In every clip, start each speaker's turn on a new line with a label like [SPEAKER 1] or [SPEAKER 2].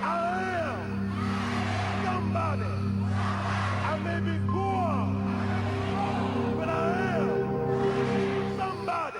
[SPEAKER 1] I am somebody. I may be poor, but I am somebody.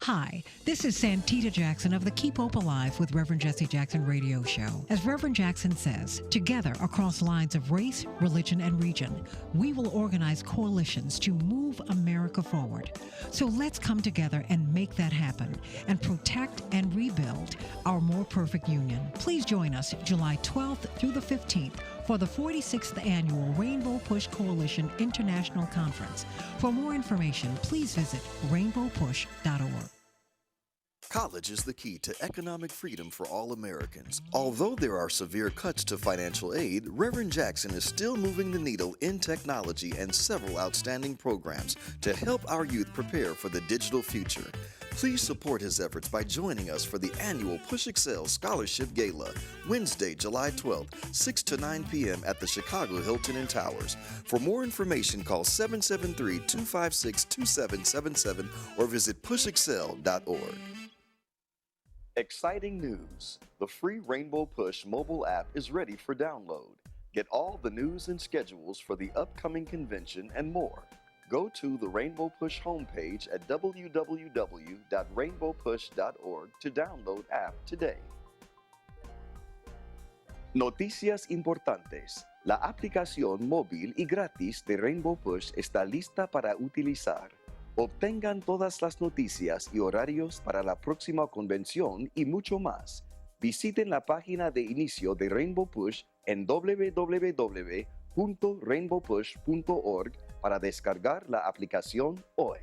[SPEAKER 2] Hi, this is Santita Jackson of the Keep Hope Alive with Reverend Jesse Jackson radio show. As Reverend Jackson says, together across lines of race, religion, and region, we will organize coalitions to move America forward. So let's come together and make that happen and protect and rebuild our more perfect union. Please join us July 12th through the 15th for the 46th Annual Rainbow Push Coalition International Conference. For more information, please visit rainbowpush.org.
[SPEAKER 3] College is the key to economic freedom for all Americans. Although there are severe cuts to financial aid, Reverend Jackson is still moving the needle in technology and several outstanding programs to help our youth prepare for the digital future. Please support his efforts by joining us for the annual Push Excel Scholarship Gala, Wednesday, July 12th, 6 to 9 p.m. at the Chicago Hilton and Towers. For more information, call 773-256-2777 or visit pushexcel.org. Exciting news! The free Rainbow Push mobile app is ready for download. Get all the news and schedules for the upcoming convention and more. Go to the Rainbow Push homepage at www.rainbowpush.org to download app today. Noticias importantes. La aplicación móvil y gratis de Rainbow Push está lista para utilizar. Obtengan todas las noticias y horarios para la próxima convención y mucho más. Visiten la página de inicio de Rainbow Push en www.rainbowpush.org para descargar la aplicación hoy.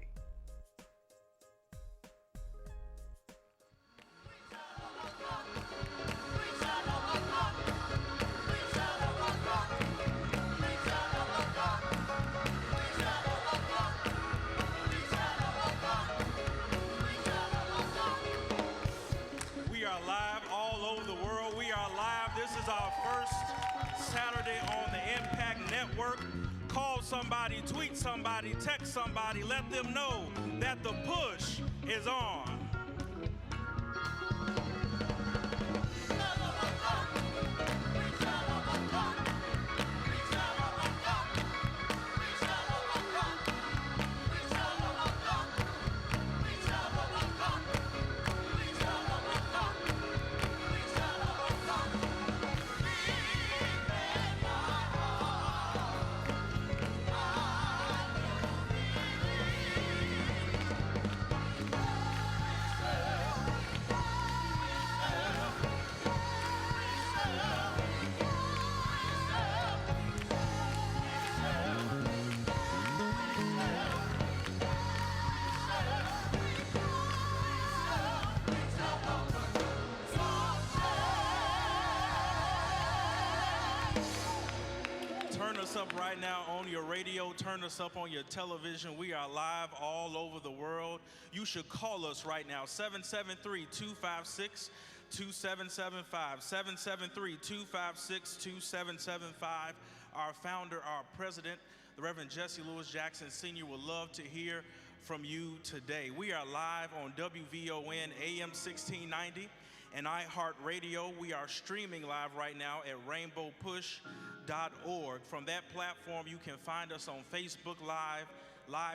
[SPEAKER 4] Call somebody, tweet somebody, text somebody, let them know that the push is on. Turn us up right now on your radio. Turn us up on your television. We are live all over the world. You should call us right now, 773-256-2775, 773-256-2775. Our founder, our president, the Reverend Jesse Louis Jackson Sr. would love to hear from you today. We are live on WVON AM 1690 and iHeartRadio. We are streaming live right now at rainbowpush.org. From that platform, you can find us on Facebook live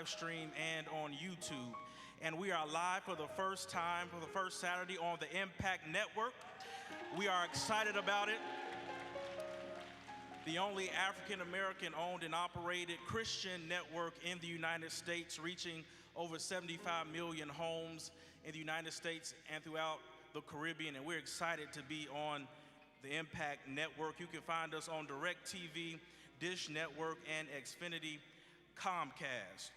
[SPEAKER 4] stream, and on YouTube. And we are live for the first time, for the first Saturday on the Impact Network. We are excited about it. The only African-American owned and operated Christian network in the United States, reaching over 75 million homes in the United States and throughout the Caribbean. And we're excited to be on the Impact Network. You can find us on DirecTV, Dish Network, and Xfinity Comcast.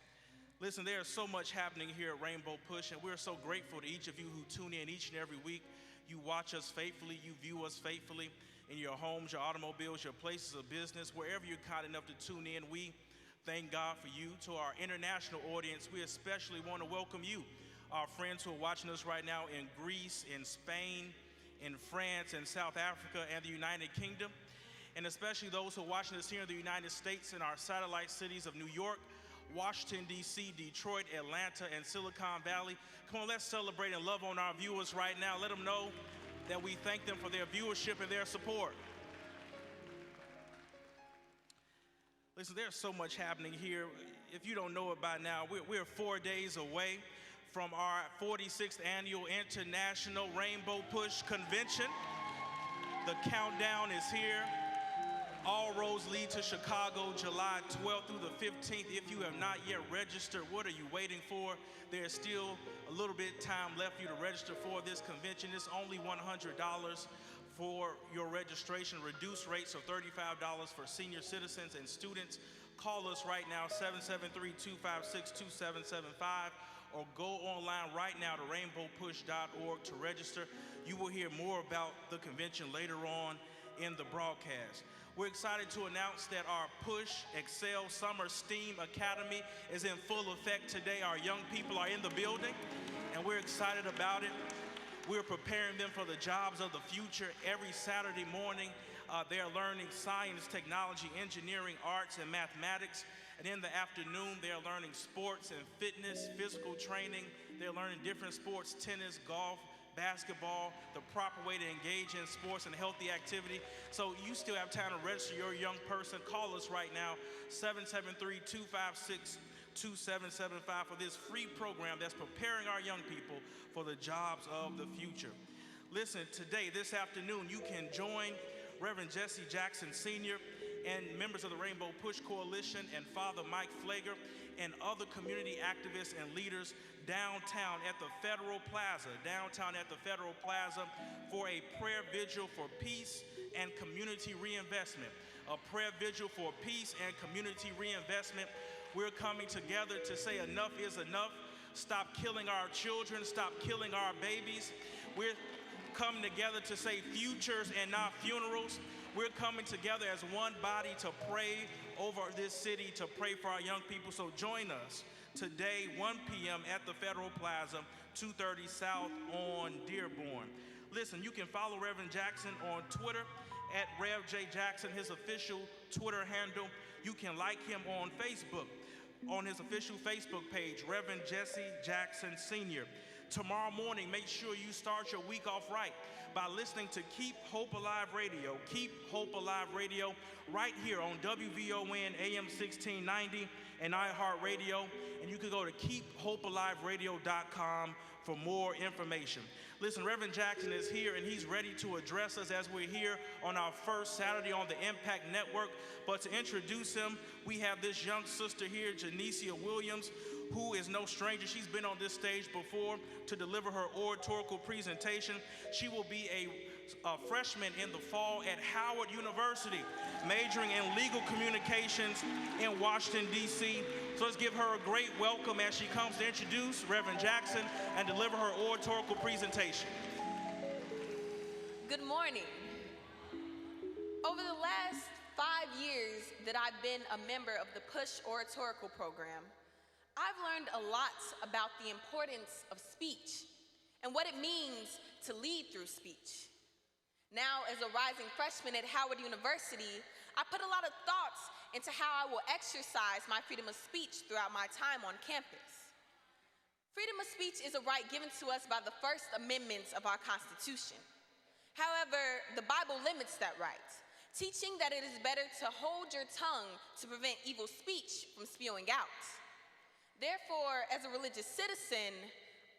[SPEAKER 4] Listen, there's so much happening here at Rainbow Push, and we're so grateful to each of you who tune in each and every week. You watch us faithfully, you view us faithfully in your homes, your automobiles, your places of business, wherever you're kind enough to tune in. We thank God for you. To our international audience, we especially want to welcome you, our friends who are watching us right now in Greece, in Spain, in France, in South Africa, and the United Kingdom, and especially those who are watching us here in the United States in our satellite cities of New York, Washington, D.C., Detroit, Atlanta, and Silicon Valley. Come on, let's celebrate and love on our viewers right now. Let them know that we thank them for their viewership and their support. Listen, there's so much happening here. If you don't know it by now, we're 4 days away from our 46th Annual International Rainbow Push Convention. The countdown is here. All roads lead to Chicago, July 12th through the 15th. If you have not yet registered, what are you waiting for? There's still a little bit time left for you to register for this convention. It's only $100 for your registration. Reduced rates of $35 for senior citizens and students. Call us right now, 773-256-2775, or go online right now to rainbowpush.org to register. You will hear more about the convention later on in the broadcast. We're excited to announce that our Push Excel Summer STEAM Academy is in full effect today. Our young people are in the building, and we're excited about it. We're preparing them for the jobs of the future. Every Saturday morning, they're learning science, technology, engineering, arts, and mathematics. And in the afternoon, they're learning sports and fitness, physical training. They're learning different sports, tennis, golf, basketball, the proper way to engage in sports and healthy activity. So you still have time to register your young person. Call us right now, 773-256-2775 for this free program that's preparing our young people for the jobs of the future. Listen, today, this afternoon, you can join Reverend Jesse Jackson Sr. and members of the Rainbow Push Coalition and Father Mike Flager and other community activists and leaders downtown at the Federal Plaza, for a prayer vigil for peace and community reinvestment. A prayer vigil for peace and community reinvestment. We're coming together to say enough is enough. Stop killing our children, stop killing our babies. We're coming together to say futures and not funerals. We're coming together as one body to pray over this city, to pray for our young people. So join us today, 1 p.m. at the Federal Plaza, 230 South on Dearborn. Listen, you can follow Reverend Jackson on Twitter at Rev J Jackson, his official Twitter handle. You can like him on Facebook, on his official Facebook page, Reverend Jesse Jackson Sr. Tomorrow morning, make sure you start your week off right by listening to Keep Hope Alive Radio. Keep Hope Alive Radio right here on WVON AM 1690 and iHeartRadio. And you can go to keephopealiveradio.com for more information. Listen, Reverend Jackson is here, and he's ready to address us as we're here on our first Saturday on the Impact Network. But to introduce him, we have this young sister here, Janicia Williams, who is no stranger. She's been on this stage before to deliver her oratorical presentation. She will be a freshman in the fall at Howard University, majoring in legal communications in Washington, D.C. So let's give her a great welcome as she comes to introduce Reverend Jackson and deliver her oratorical presentation.
[SPEAKER 5] Good morning. Over the last 5 years that I've been a member of the Push Oratorical Program, I've learned a lot about the importance of speech and what it means to lead through speech. Now, as a rising freshman at Howard University, I put a lot of thoughts into how I will exercise my freedom of speech throughout my time on campus. Freedom of speech is a right given to us by the First Amendments of our Constitution. However, the Bible limits that right, teaching that it is better to hold your tongue to prevent evil speech from spewing out. Therefore, as a religious citizen,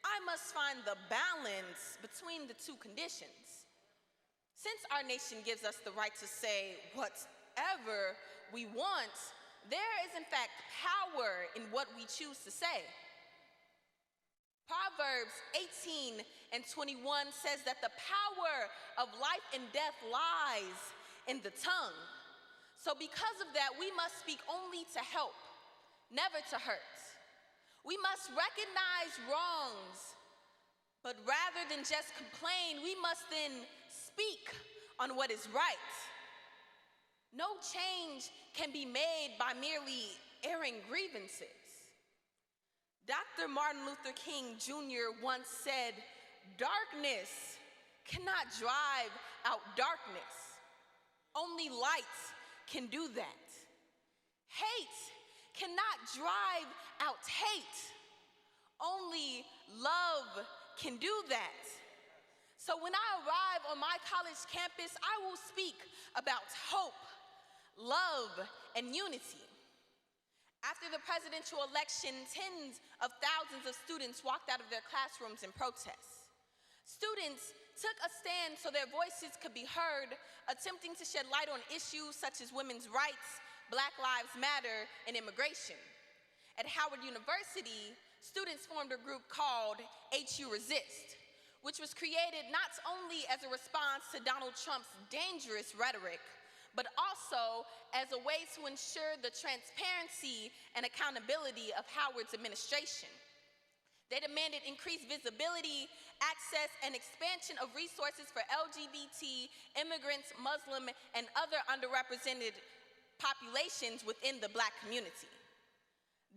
[SPEAKER 5] I must find the balance between the two conditions. Since our nation gives us the right to say whatever we want, there is in fact power in what we choose to say. Proverbs 18 and 21 says that the power of life and death lies in the tongue. So because of that, we must speak only to help, never to hurt. We must recognize wrongs, but rather than just complain, we must then speak on what is right. No change can be made by merely airing grievances. Dr. Martin Luther King Jr. once said, "Darkness cannot drive out darkness. Only light can do that. Hate cannot drive out hate. Only love can do that." So when I arrive on my college campus, I will speak about hope, love, and unity. After the presidential election, tens of thousands of students walked out of their classrooms in protest. Students took a stand so their voices could be heard, attempting to shed light on issues such as women's rights, Black Lives Matter, and immigration. At Howard University, students formed a group called HU Resist, which was created not only as a response to Donald Trump's dangerous rhetoric, but also as a way to ensure the transparency and accountability of Howard's administration. They demanded increased visibility, access, and expansion of resources for LGBT, immigrants, Muslim, and other underrepresented populations within the Black community.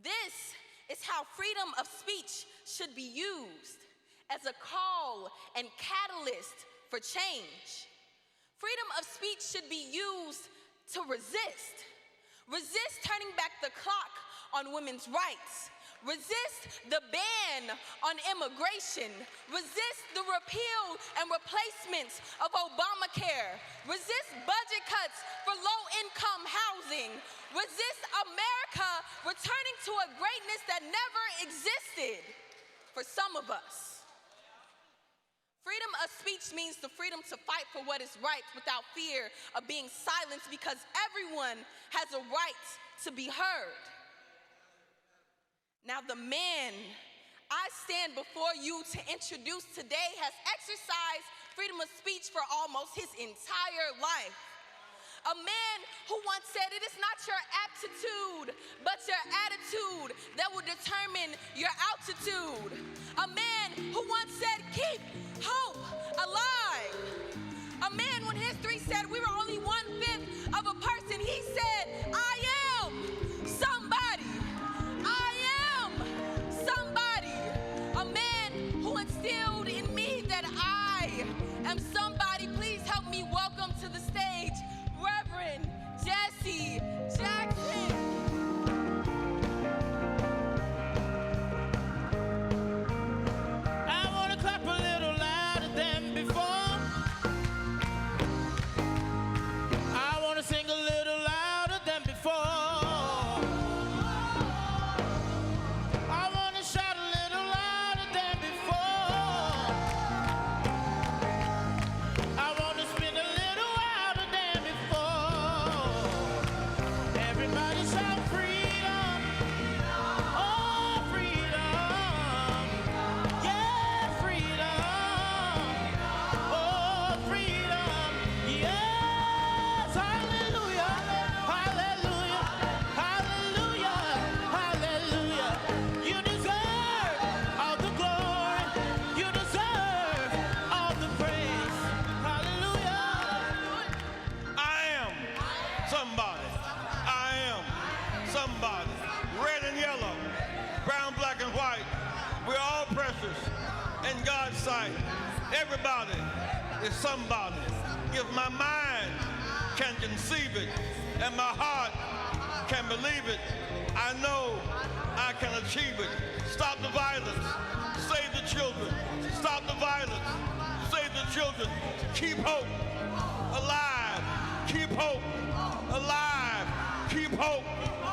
[SPEAKER 5] This is how freedom of speech should be used as a call and catalyst for change. Freedom of speech should be used to resist. Resist turning back the clock on women's rights. Resist the ban on immigration. Resist the repeal and replacement of Obamacare. Resist budget cuts for low-income housing. Resist America returning to a greatness that never existed for some of us. Freedom of speech means the freedom to fight for what is right without fear of being silenced, because everyone has a right to be heard. Now, the man I stand before you to introduce today has exercised freedom of speech for almost his entire life. A man who once said, "It is not your aptitude, but your attitude that will determine your altitude." A man who once said, "Keep hope alive." A man when history said we were only 1/5 of a person, he said, "I am somebody. I am somebody." A man who instilled in me that I am somebody. Please help me welcome to the stage Reverend Jesse Jackson.
[SPEAKER 6] I want to clap a little louder than before. I want to sing a little louder than before. I want to shout a little louder than before. I want to spin a little louder than before. Everybody shout freedom. Oh, freedom. Yeah, freedom. Oh, freedom. Yes, hallelujah. Hallelujah. Hallelujah. Hallelujah. You deserve all the glory. You deserve all the praise. Hallelujah.
[SPEAKER 1] I am somebody. I am somebody. Red and yellow, brown, black, and white. We're all precious in God's sight. Everybody is somebody. If my mind can conceive it and my heart can believe it, I know I can achieve it. Stop the violence. Save the children. Stop the violence. Save the children. Keep hope alive. Keep hope alive. Keep hope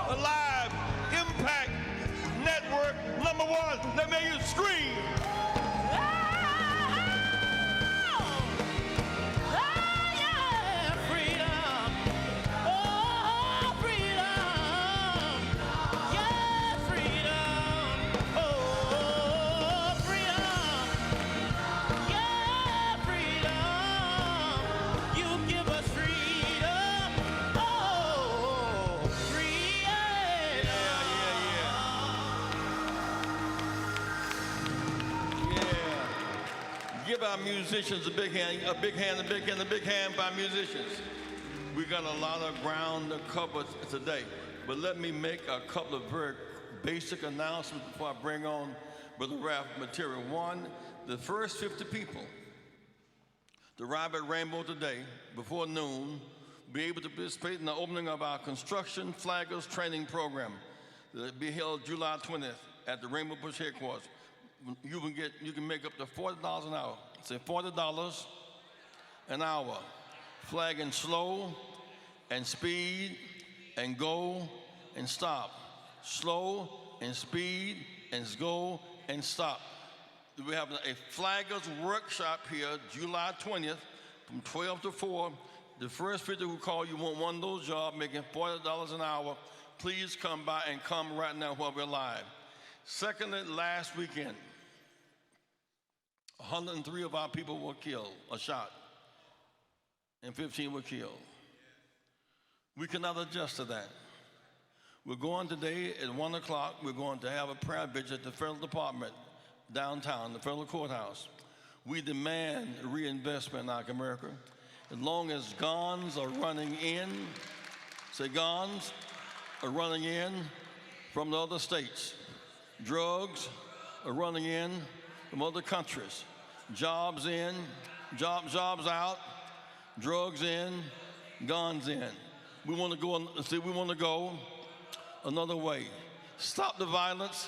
[SPEAKER 1] alive. Impact Network #1. Let me hear you scream.
[SPEAKER 6] Yeah, freedom. Oh, freedom. Yeah, freedom. Oh, freedom.
[SPEAKER 1] our musicians a big hand, a big hand, a big hand, a big hand for our musicians. We got a lot of ground to cover today, but let me make a couple of very basic announcements before I bring on Brother Ralph material. One, the first 50 people to arrive at Rainbow today before noon will be able to participate in the opening of our construction flaggers training program that will be held July 20th at the Rainbow Push headquarters. You can make up to $40 an hour. Say $40 an hour. Flagging slow and speed and go and stop. Slow and speed and go and stop. We have a flaggers workshop here July 20th from 12 to 4. The first 50 who call you want one of those jobs making $40 an hour, please come by and come right now while we're live. Secondly, last weekend, 103 of our people were killed or shot, and 15 were killed. We cannot adjust to that. We're going today at 1 o'clock, we're going to have a prayer vigil at the federal department downtown, the federal courthouse. We demand reinvestment in our America. As long as guns are running in, say guns are running in from the other states. Drugs are running in from other countries. Jobs in, jobs out, drugs in, guns in. We want to go another way. Stop the violence,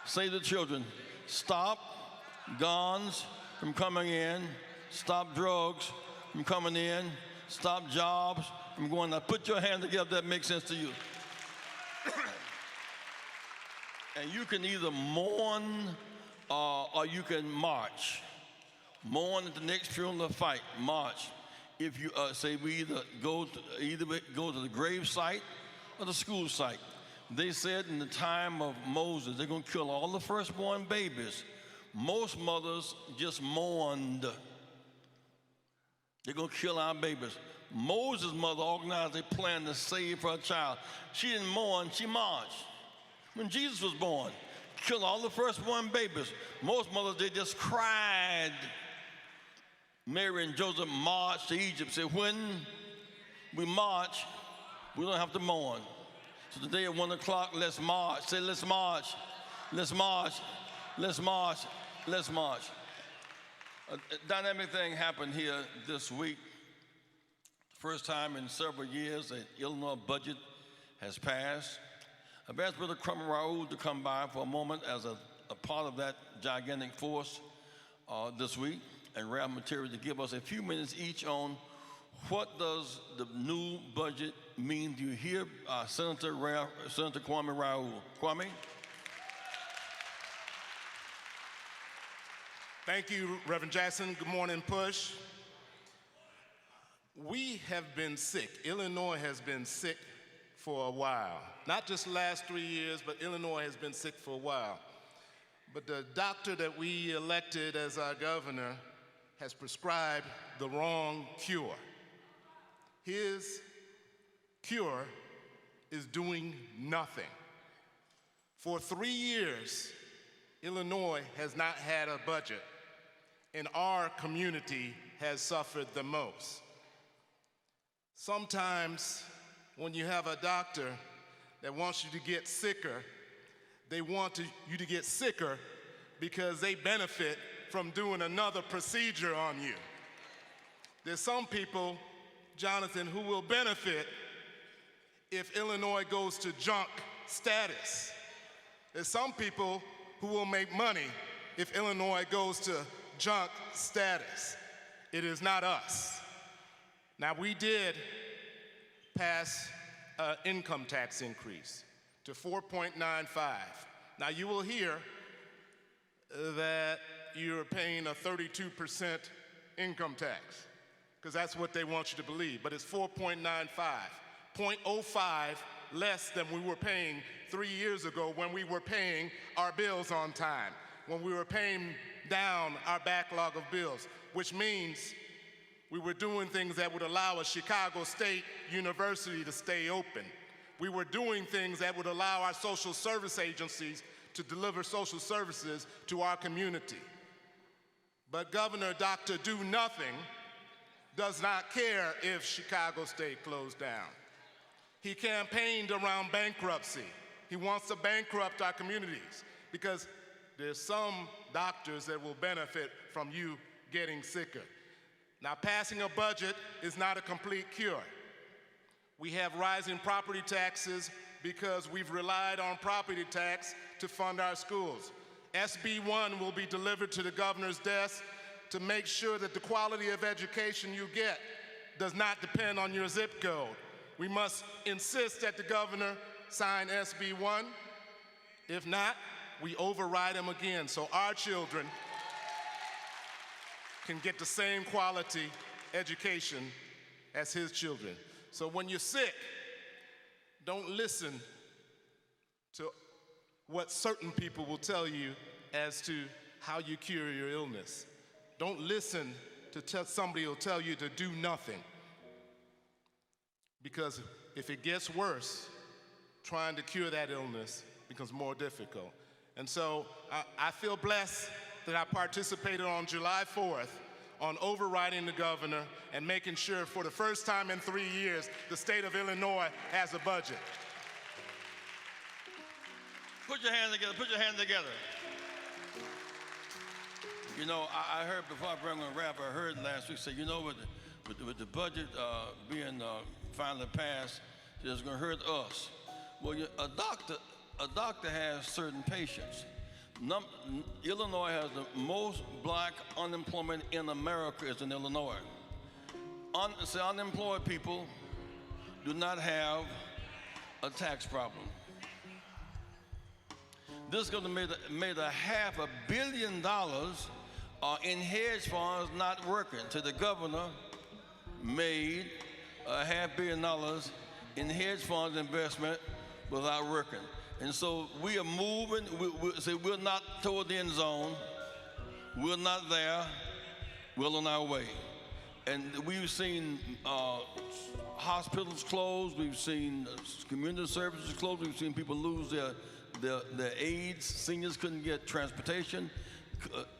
[SPEAKER 1] save the children. Stop guns from coming in, stop drugs from coming in, stop jobs from going out. Put your hand together if that makes sense to you. And you can either mourn or you can march. Mourn at the next funeral or fight, march. If you say we either go to the grave site or the school site. They said in the time of Moses, they're going to kill all the firstborn babies. Most mothers just mourned. They're going to kill our babies. Moses' mother organized a plan to save her child. She didn't mourn, she marched. When Jesus was born, killed all the firstborn babies. Most mothers, they just cried. Mary and Joseph marched to Egypt, said, when we march, we don't have to mourn. So today at 1 o'clock, let's march. Say, let's march, let's march, let's march, let's march. A dynamic thing happened here this week. First time in several years that Illinois budget has passed. I've asked Brother Crummer Raoul to come by for a moment as a part of that gigantic force this week, and Ralph material to give us a few minutes each on what does the new budget mean. Do you hear Senator Kwame Raoul? Kwame?
[SPEAKER 7] Thank you, Reverend Jackson. Good morning, Push. We have been sick. Illinois has been sick for a while. Not just the last 3 years, but Illinois has been sick for a while. But the doctor that we elected as our governor has prescribed the wrong cure. His cure is doing nothing. For 3 years, Illinois has not had a budget, and our community has suffered the most. Sometimes when you have a doctor that wants you to get sicker, they want you to get sicker because they benefit from doing another procedure on you. There's some people, Jonathan, who will benefit if Illinois goes to junk status. There's some people who will make money if Illinois goes to junk status. It is not us. Now, we did pass an income tax increase to 4.95. Now, you will hear that you're paying a 32% income tax, because that's what they want you to believe, but it's 4.95, 0.05 less than we were paying 3 years ago when we were paying our bills on time, when we were paying down our backlog of bills, which means we were doing things that would allow a Chicago State University to stay open. We were doing things that would allow our social service agencies to deliver social services to our community. But Governor Dr. Do Nothing does not care if Chicago State closed down. He campaigned around bankruptcy. He wants to bankrupt our communities because there's some doctors that will benefit from you getting sicker. Now, passing a budget is not a complete cure. We have rising property taxes because we've relied on property tax to fund our schools. SB 1 will be delivered to the governor's desk to make sure that the quality of education you get does not depend on your zip code. We must insist that the governor sign SB 1. If not, we override him again so our children can get the same quality education as his children. So when you're sick, don't listen to what certain people will tell you as to how you cure your illness. Don't listen to somebody who will tell you to do nothing. Because if it gets worse, trying to cure that illness becomes more difficult. And so I feel blessed that I participated on July 4th on overriding the governor and making sure for the first time in 3 years, the state of Illinois has a budget.
[SPEAKER 1] Put your hands together, put your hands together. You know, I heard before I bring on rap, I heard last week say, you know, with the budget being finally passed, it's going to hurt us. Well, a doctor has certain patients. Illinois has the most black unemployment in America is in Illinois. Unemployed people do not have a tax problem. This is going to make $500 million in hedge funds not working. So the governor made $500 million in hedge funds investment without working. And so we are moving, we're not toward the end zone, we're not there, we're on our way. And we've seen hospitals closed, we've seen community services closed, we've seen people lose their aids, seniors couldn't get transportation,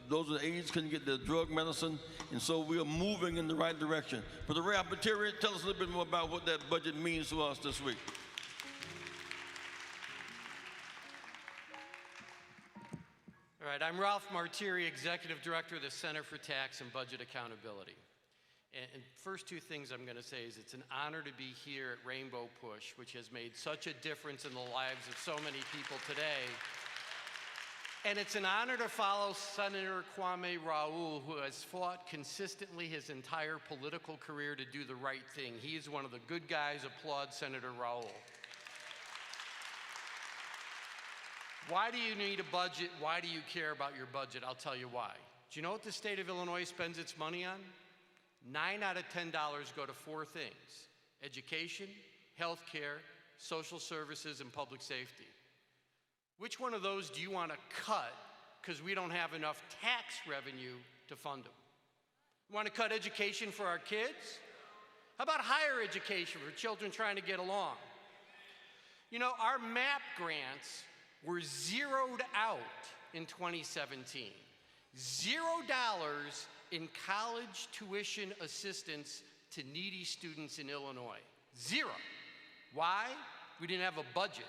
[SPEAKER 1] those with AIDS couldn't get their drug medicine, and so we are moving in the right direction. But the Ralph Martiri, tell us a little bit more about what that budget means to us this week.
[SPEAKER 8] All right, I'm Ralph Martiri, Executive Director of the Center for Tax and Budget Accountability. And first two things I'm going to say is it's an honor to be here at Rainbow Push, which has made such a difference in the lives of so many people today. And it's an honor to follow Senator Kwame Raoul, who has fought consistently his entire political career to do the right thing. He is one of the good guys. Applaud Senator Raoul. Why do you need a budget? Why do you care about your budget? I'll tell you why. Do you know what the state of Illinois spends its money on? 9 out of $10 go to 4 things: education, health care, social services, and public safety. Which one of those do you want to cut because we don't have enough tax revenue to fund them? You want to cut education for our kids? How about higher education for children trying to get along? You know, our MAP grants were zeroed out in 2017. $0 in college tuition assistance to needy students in Illinois. 0. Why? We didn't have a budget.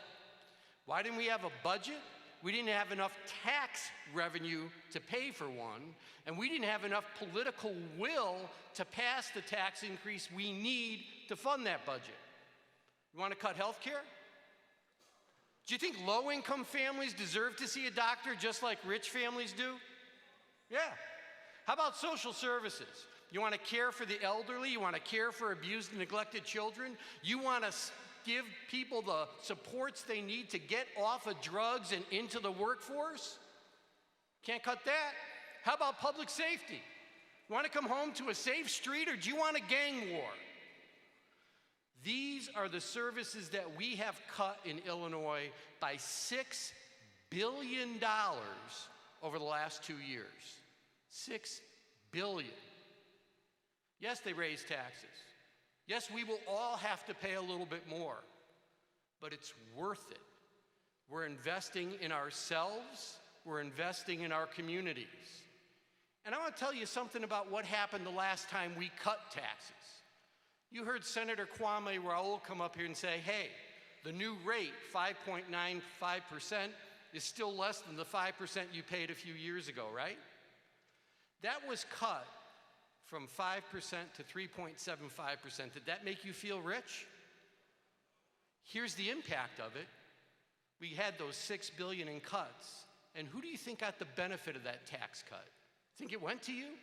[SPEAKER 8] Why didn't we have a budget? We didn't have enough tax revenue to pay for one, and we didn't have enough political will to pass the tax increase we need to fund that budget. You want to cut health care? Do you think low-income families deserve to see a doctor just like rich families do? Yeah. How about social services? You want to care for the elderly? You want to care for abused and neglected children? You want to give people the supports they need to get off of drugs and into the workforce? Can't cut that. How about public safety? You want to come home to a safe street, or do you want a gang war? These are the services that we have cut in Illinois by $6 billion over the last 2 years. $6 billion. Yes, they raised taxes. Yes, we will all have to pay a little bit more, but it's worth it. We're investing in ourselves, we're investing in our communities. And I want to tell you something about what happened the last time we cut taxes. You heard Senator Kwame Raoul come up here and say, hey, the new rate, 5.95%, is still less than the 5% you paid a few years ago, right? That was cut from 5% to 3.75%. Did that make you feel rich? Here's the impact of it. We had those $6 billion in cuts, and who do you think got the benefit of that tax cut? Think it went to you?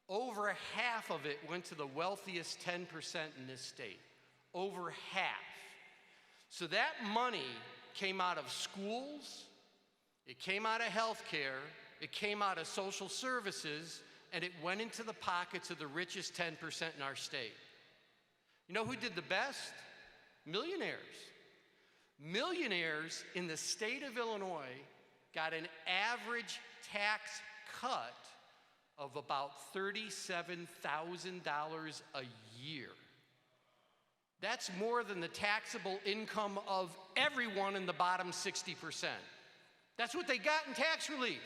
[SPEAKER 8] Over half of it went to the wealthiest 10% in this state. Over half. So that money came out of schools, it came out of health care, it came out of social services, and it went into the pockets of the richest 10% in our state. You know who did the best? Millionaires. Millionaires in the state of Illinois got an average tax cut of about $37,000 a year. That's more than the taxable income of everyone in the bottom 60%. That's what they got in tax relief.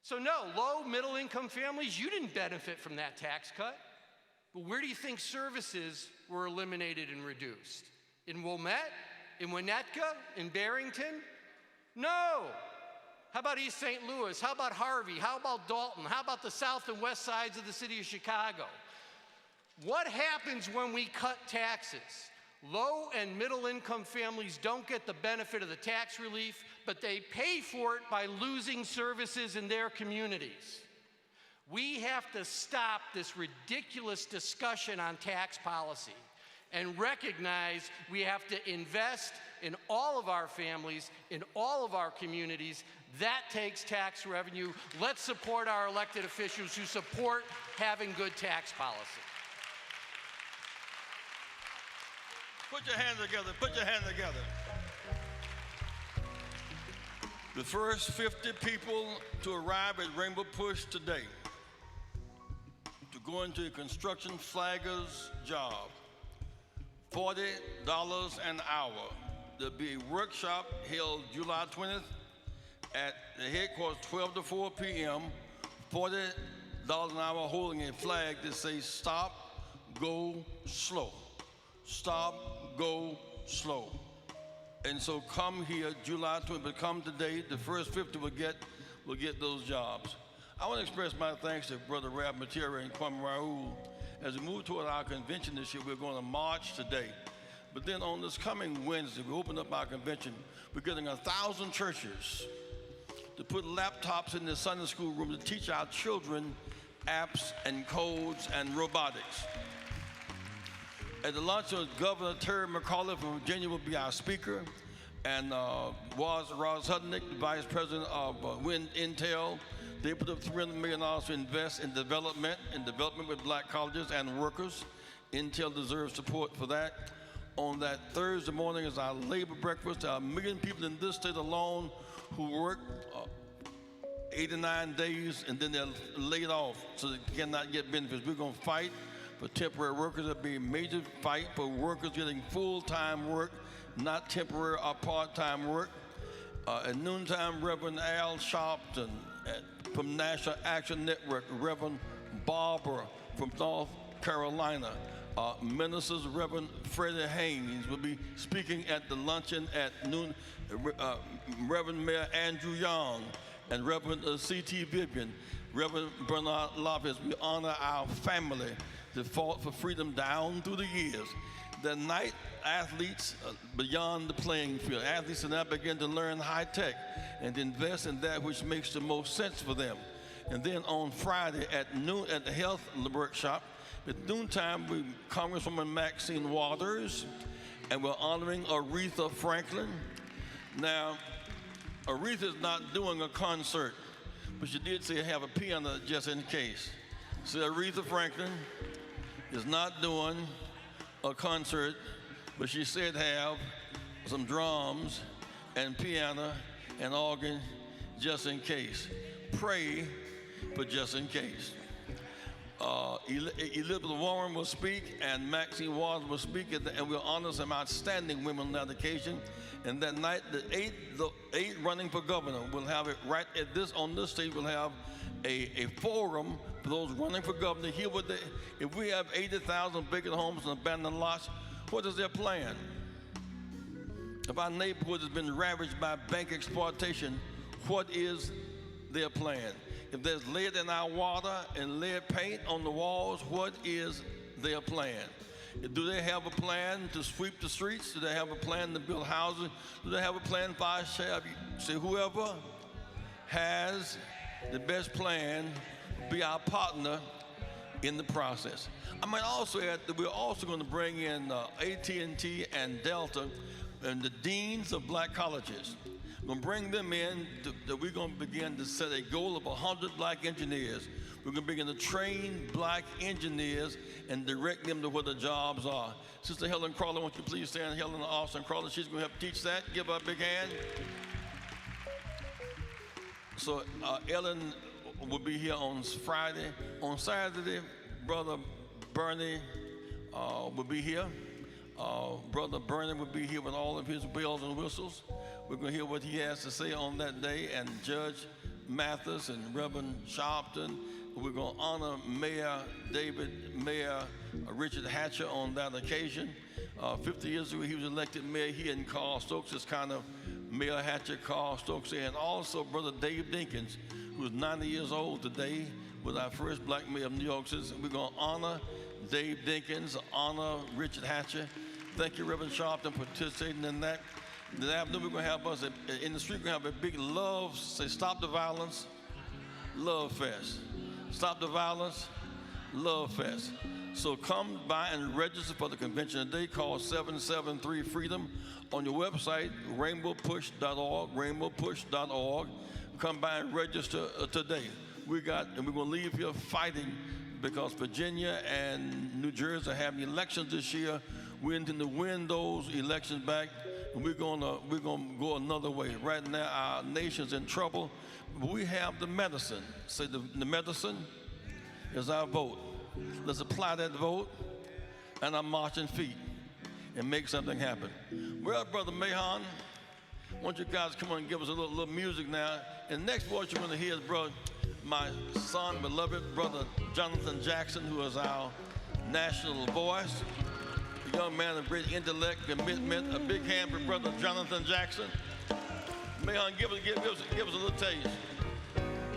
[SPEAKER 8] So no, low, middle income families, you didn't benefit from that tax cut. But where do you think services were eliminated and reduced? In Wilmette? In Winnetka? In Barrington? No. How about East St. Louis? How about Harvey? How about Dalton? How about the south and west sides of the city of Chicago? What happens when we cut taxes? Low and middle income families don't get the benefit of the tax relief, but they pay for it by losing services in their communities. We have to stop this ridiculous discussion on tax policy and recognize we have to invest in all of our families, in all of our communities. That takes tax revenue. Let's support our elected officials who support having good tax policy.
[SPEAKER 1] Put your hands together. Put your hands together. The first 50 people to arrive at Rainbow Push today to go into a construction flagger's job, $40 an hour. There'll be a workshop held July 20th at the headquarters, 12 to 4 p.m., $40 an hour, holding a flag that says stop, go, slow. Stop, go, slow. And so come here July 20th, but come today. The first 50 will get those jobs. I want to express my thanks to Brother Rab Matera and Kwame Raoul. As we move toward our convention this year, we're going to march today. But then on this coming Wednesday, we open up our convention. We're getting 1,000 churches to put laptops in the Sunday school room to teach our children apps and codes and robotics. At the luncheon, Governor Terry McAuliffe from Virginia will be our speaker, and Roz Hudnick, the Vice President of Intel. They put up $300 million to invest in development with black colleges and workers. Intel deserves support for that. On that Thursday morning is our labor breakfast. There are 1 million people in this state alone who work 89 days and then they're laid off so they cannot get benefits. We're going to fight for temporary workers. There'll be a major fight for workers getting full-time work, not temporary or part-time work. At noontime, Reverend Al Sharpton from National Action Network, Reverend Barbara from North Carolina, Ministers Reverend Freddie Haynes will be speaking at the luncheon at noon. Reverend Mayor Andrew Young and Reverend C.T. Vivian, Reverend Bernard Lopez. We honor our family that fought for freedom down through the years. The night athletes beyond the playing field. Athletes are now begin to learn high tech and invest in that which makes the most sense for them. And then on Friday at noon at the health workshop, at noontime, Congresswoman Maxine Waters, and we're honoring Aretha Franklin. Now, Aretha's not doing a concert, but she did say have a piano just in case. So Aretha Franklin is not doing a concert, but she said have some drums and piano and organ just in case. Pray for just in case. Elizabeth Warren will speak and Maxine Waters will speak, and we'll honor some outstanding women on that occasion. And that night, the eight running for governor will have it right at on this stage. We'll have a forum for those running for governor. Hear what they, if we have 80,000 vacant homes and abandoned lots, what is their plan? If our neighborhood has been ravaged by bank exploitation, what is their plan? If there's lead in our water and lead paint on the walls, what is their plan? Do they have a plan to sweep the streets? Do they have a plan to build houses? Do they have a plan for our share? See, whoever has the best plan be our partner in the process. I might also add that we're also going to bring in AT&T and Delta and the deans of black colleges. We're going to bring them in that we're going to begin to set a goal of 100 black engineers. We're going to begin to train black engineers and direct them to where the jobs are. Sister Helen Crawley, won't you please stand? Helen Austin Crawley, she's going to help teach that. Give her a big hand. So Ellen will be here on Friday. On Saturday, Brother Bernie will be here. Brother Bernie will be here with all of his bells and whistles. We're going to hear what he has to say on that day, and Judge Mathis and Reverend Sharpton. We're going to honor Mayor Richard Hatcher on that occasion. 50 years ago, he was elected mayor. He and Carl Stokes is kind of Mayor Hatcher, Carl Stokes, and also Brother Dave Dinkins, who's 90 years old today, was our first black mayor of New York City. We're going to honor Dave Dinkins, honor Richard Hatcher. Thank you, Reverend Sharpton, for participating in that. This afternoon, we're going to have us in the street. We're going to have a big love, say, Stop the Violence, Love Fest. Stop the Violence, Love Fest. So come by and register for the convention today. Call 773-FREEDOM on your website, rainbowpush.org, rainbowpush.org. Come by and register today. And we're going to leave here fighting because Virginia and New Jersey are having elections this year. We intend to win those elections back, and we're gonna go another way. Right now, our nation's in trouble, but we have the medicine. Say the medicine is our vote. Let's apply that vote and our marching feet and make something happen. Well, Brother Mahan, why don't you guys come on and give us a little music now? And the next voice you're going to hear is my son, beloved Brother Jonathan Jackson, who is our national voice. A young man of great intellect, commitment. A big hand for Brother Jonathan Jackson. Mahan, give us a little taste.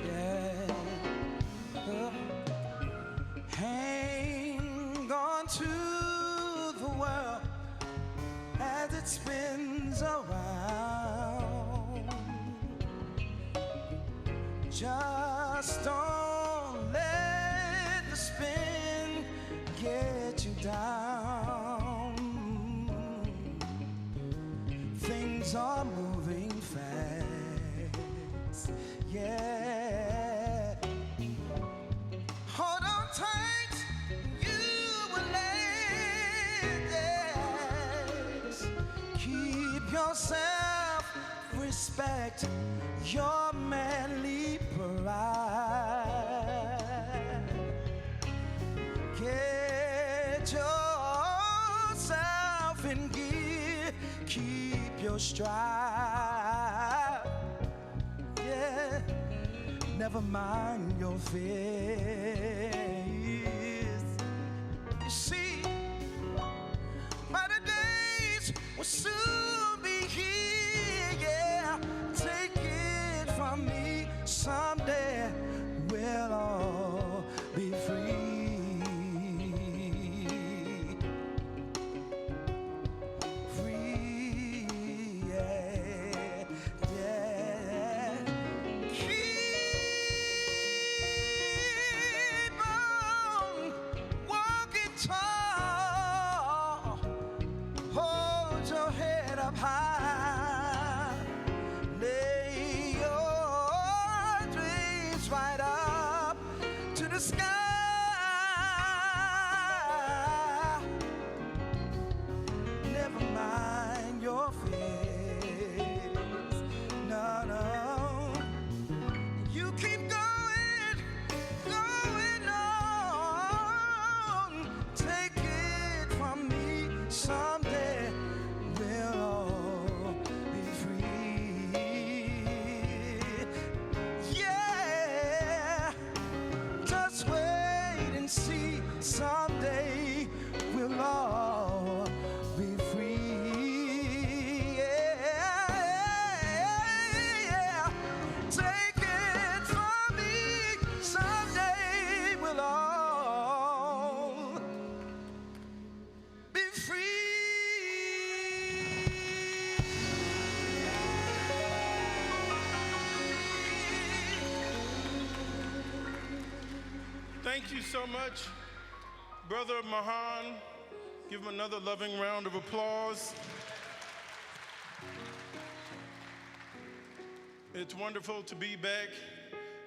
[SPEAKER 6] Yeah. Hang on to the world as it spins around. Just don't let the spin get you down. Things are moving fast, yeah. Hold on tight, you will last. Keep yourself, respect your manly pride. Get yourself in gear, keep your stride. Yeah. Never mind your fears. You see, better days will soon be here. Yeah, take it from me. Someday we'll all be free. Free, yeah, yeah. Keep on walking tall. Hold your head up high. Lay your dreams right up to the sky. Never mind your fears. No, no. You keep going, going on. Take it from me. Someday we'll all be free. Yeah. someday we'll all be free. Yeah, yeah. Take it from me, someday we'll all be free.
[SPEAKER 9] Thank you so much, Brother Mahan. Give him another loving round of applause. It's wonderful to be back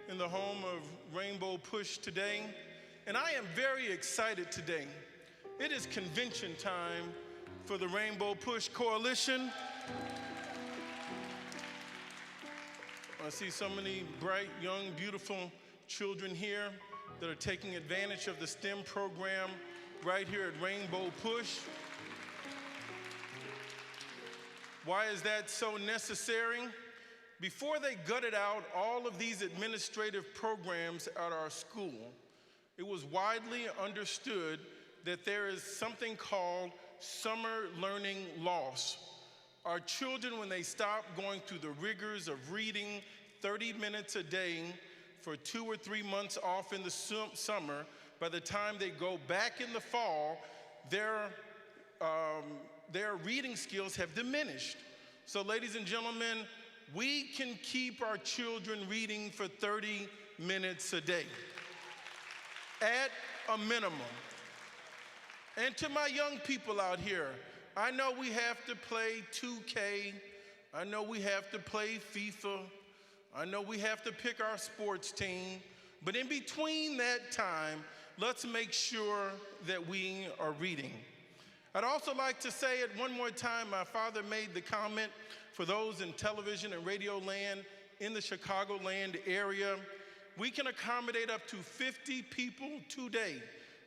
[SPEAKER 9] in the home of Rainbow Push today, and I am very excited today. It is convention time for the Rainbow Push Coalition. I see so many bright, young, beautiful children here that are taking advantage of the STEM program right here at Rainbow Push. Why is that so necessary? Before they gutted out all of these administrative programs at our school, it was widely understood that there is something called summer learning loss. Our children, when they stop going through the rigors of reading 30 minutes a day for 2 or 3 months off in the summer, by the time they go back in the fall, their reading skills have diminished. So ladies and gentlemen, we can keep our children reading for 30 minutes a day at a minimum. And to my young people out here, I know we have to play 2K, I know we have to play FIFA, I know we have to pick our sports team, but in between that time, let's make sure that we are reading. I'd also like to say it one more time. My father made the comment for those in television and radio land in the Chicagoland area. We can accommodate up to 50 people today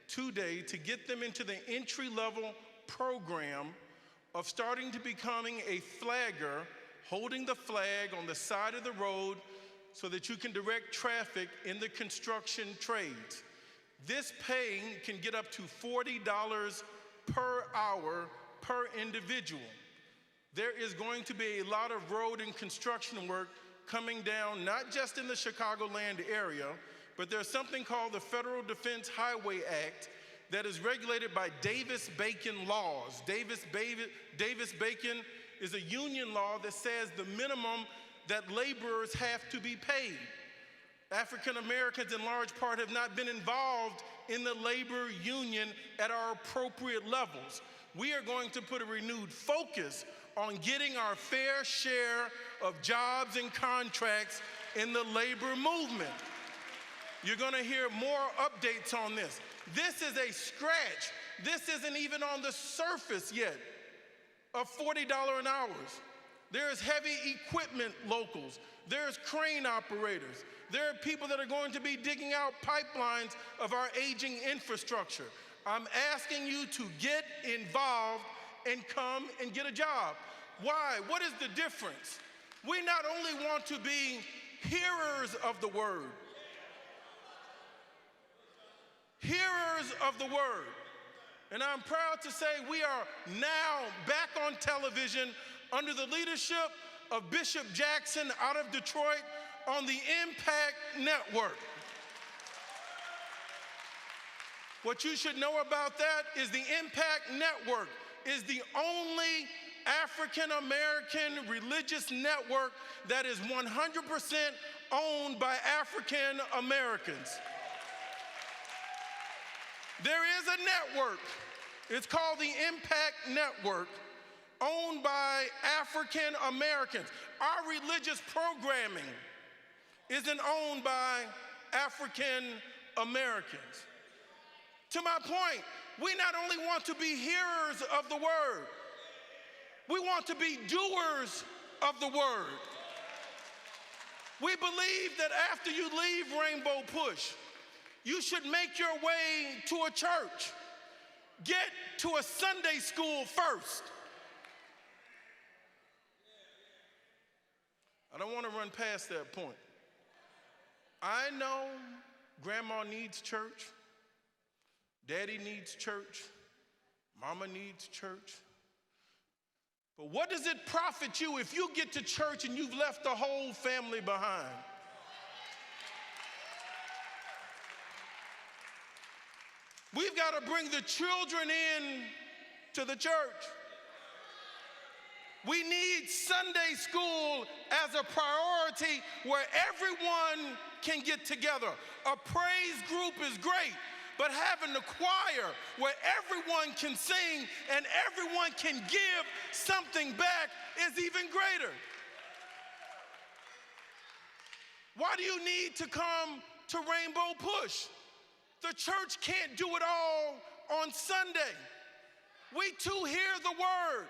[SPEAKER 9] to get them into the entry-level program of starting to becoming a flagger, holding the flag on the side of the road so that you can direct traffic in the construction trades. This pay can get up to $40 per hour per individual. There is going to be a lot of road and construction work coming down, not just in the Chicagoland area, but there's something called the Federal Defense Highway Act that is regulated by Davis-Bacon laws. Davis-Bacon is a union law that says the minimum that laborers have to be paid. African Americans in large part have not been involved in the labor union at our appropriate levels. We are going to put a renewed focus on getting our fair share of jobs and contracts in the labor movement. You're going to hear more updates on this. This is a scratch. This isn't even on the surface yet of $40 an hour. There's heavy equipment locals. There's crane operators. There are people that are going to be digging out pipelines of our aging infrastructure. I'm asking you to get involved and come and get a job. Why? What is the difference? We not only want to be hearers of the word, and I'm proud to say we are now back on television under the leadership of Bishop Jackson out of Detroit on the Impact Network. What you should know about that is the Impact Network is the only African American religious network that is 100% owned by African Americans. There is a network, it's called the Impact Network, owned by African Americans. Our religious programming isn't owned by African Americans. To my point, we not only want to be hearers of the word, we want to be doers of the word. We believe that after you leave Rainbow Push, you should make your way to a church. Get to a Sunday school first. I don't want to run past that point. I know grandma needs church. Daddy needs church. Mama needs church. But what does it profit you if you get to church and you've left the whole family behind? We've got to bring the children in to the church. We need Sunday school as a priority where everyone can get together. A praise group is great, but having the choir where everyone can sing and everyone can give something back is even greater. Why do you need to come to Rainbow Push? The church can't do it all on Sunday. We too hear the word,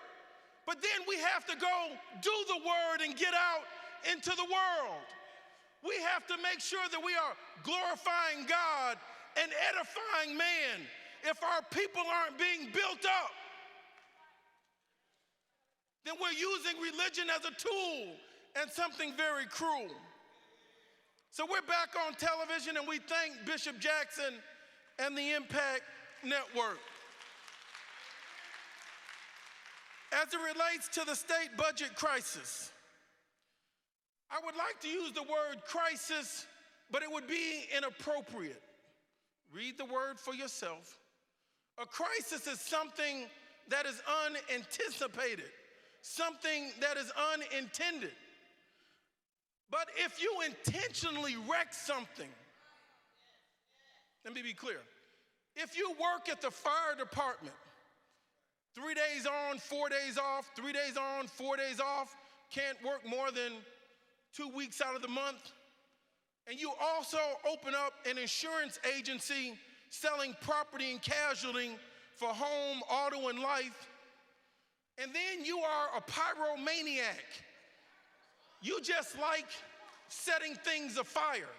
[SPEAKER 9] but then we have to go do the word and get out into the world. We have to make sure that we are glorifying God and edifying man. If our people aren't being built up, then we're using religion as a tool and something very cruel. So we're back on television, and we thank Bishop Jackson and the Impact Network. As it relates to the state budget crisis, I would like to use the word crisis, but it would be inappropriate. Read the word for yourself. A crisis is something that is unanticipated, something that is unintended. But if you intentionally wreck something, let me be clear. If you work at the fire department, 3 days on, 4 days off, 3 days on, 4 days off, can't work more than 2 weeks out of the month, and you also open up an insurance agency selling property and casualty for home, auto, and life, and then you are a pyromaniac. You just like setting things afire.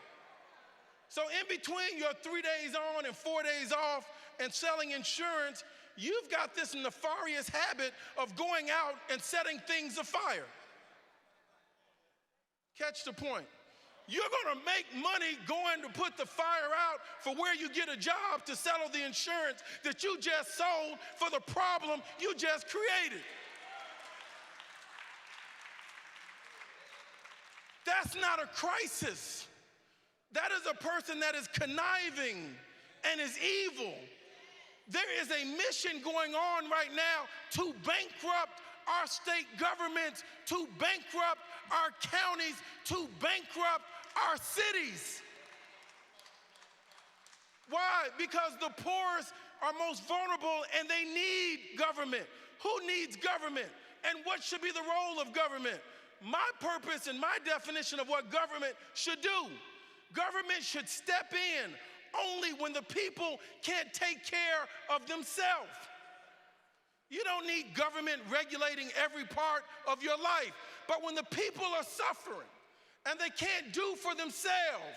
[SPEAKER 9] So in between your 3 days on and 4 days off and selling insurance, you've got this nefarious habit of going out and setting things afire. Catch the point. You're going to make money going to put the fire out for where you get a job to settle the insurance that you just sold for the problem you just created. That's not a crisis. That is a person that is conniving and is evil. There is a mission going on right now to bankrupt our state governments, to bankrupt our counties, to bankrupt our cities. Why? Because the poorest are most vulnerable and they need government. Who needs government? And what should be the role of government? My purpose and my definition of what government should do. Government should step in only when the people can't take care of themselves. You don't need government regulating every part of your life. But when the people are suffering and they can't do for themselves,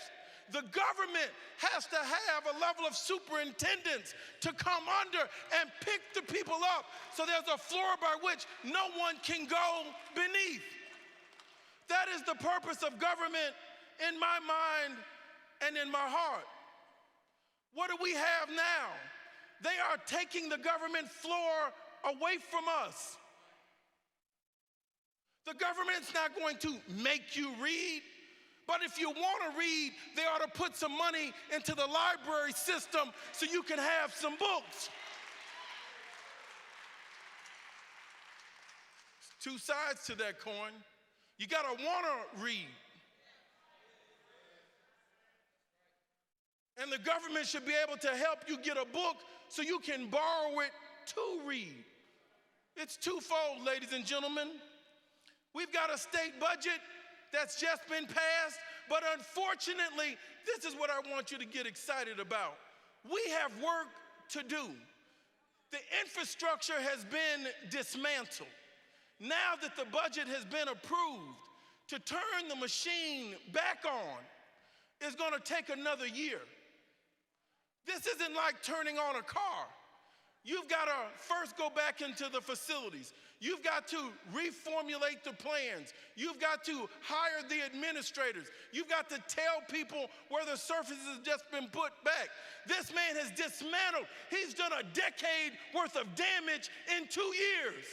[SPEAKER 9] the government has to have a level of superintendence to come under and pick the people up so there's a floor by which no one can go beneath. That is the purpose of government in my mind and in my heart. What do we have now? They are taking the government floor away from us. The government's not going to make you read, but if you want to read, they ought to put some money into the library system so you can have some books. There's two sides to that coin. You gotta wanna read. And the government should be able to help you get a book so you can borrow it to read. It's twofold, ladies and gentlemen. We've got a state budget that's just been passed, but unfortunately, this is what I want you to get excited about. We have work to do. The infrastructure has been dismantled. Now that the budget has been approved, to turn the machine back on is going to take another year. This isn't like turning on a car. You've got to first go back into the facilities. You've got to reformulate the plans. You've got to hire the administrators. You've got to tell people where the surface has just been put back. This man has dismantled. He's done a decade worth of damage in 2 years.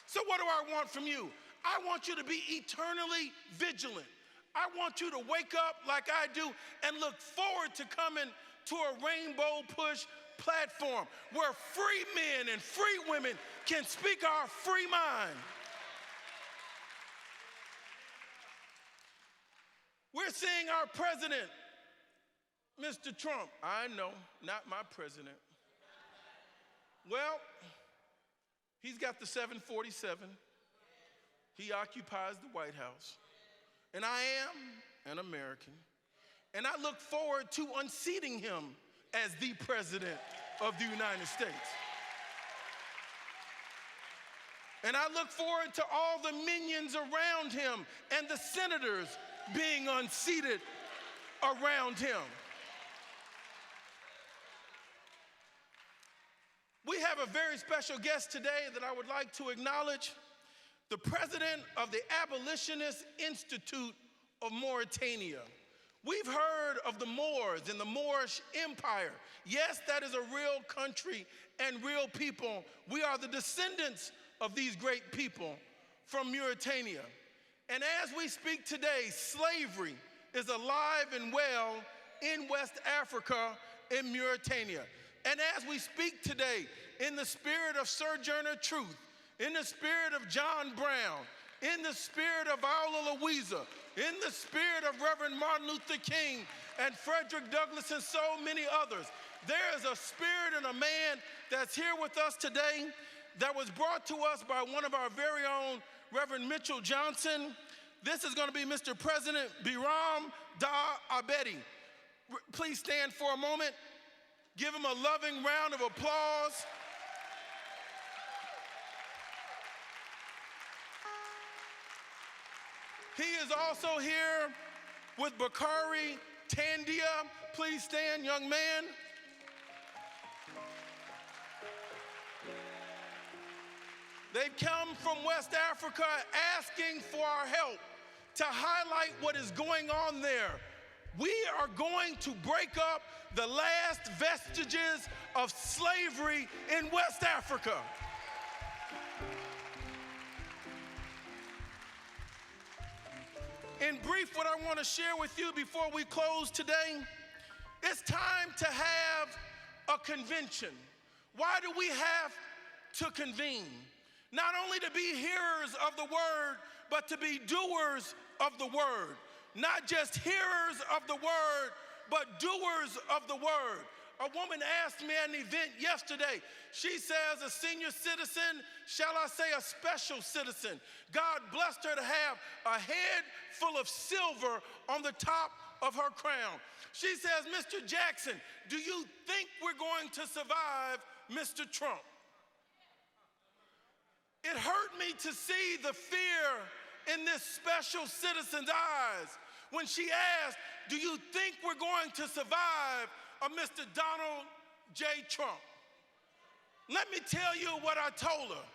[SPEAKER 9] So what do I want from you? I want you to be eternally vigilant. I want you to wake up like I do and look forward to coming to a Rainbow Push platform where free men and free women can speak our free mind. We're seeing our president, Mr. Trump. I know, not my president. Well, he's got the 747. He occupies the White House. And I am an American. And I look forward to unseating him as the President of the United States. And I look forward to all the minions around him and the senators being unseated around him. We have a very special guest today that I would like to acknowledge, the president of the Abolitionist Institute of Mauritania. We've heard of the Moors and the Moorish Empire. Yes, that is a real country and real people. We are the descendants of these great people from Mauritania. And as we speak today, slavery is alive and well in West Africa, in Mauritania. And as we speak today, in the spirit of Sojourner Truth, in the spirit of John Brown, in the spirit of Viola Louisa, in the spirit of Reverend Martin Luther King and Frederick Douglass and so many others, there is a spirit and a man that's here with us today that was brought to us by one of our very own, Reverend Mitchell Johnson. This is going to be Mr. President Biram Da Abedi. Please stand for a moment. Give him a loving round of applause. He is also here with Bakari Tandia. Please stand, young man. They've come from West Africa asking for our help to highlight what is going on there. We are going to break up the last vestiges of slavery in West Africa. In brief, what I want to share with you before we close today, it's time to have a convention. Why do we have to convene? Not only to be hearers of the word, but to be doers of the word. Not just hearers of the word, but doers of the word. A woman asked me at an event yesterday, she says, a senior citizen, shall I say a special citizen. God blessed her to have a head full of silver on the top of her crown. She says, Mr. Jackson, do you think we're going to survive Mr. Trump? It hurt me to see the fear in this special citizen's eyes when she asked, do you think we're going to survive a Mr. Donald J. Trump? Let me tell you what I told her.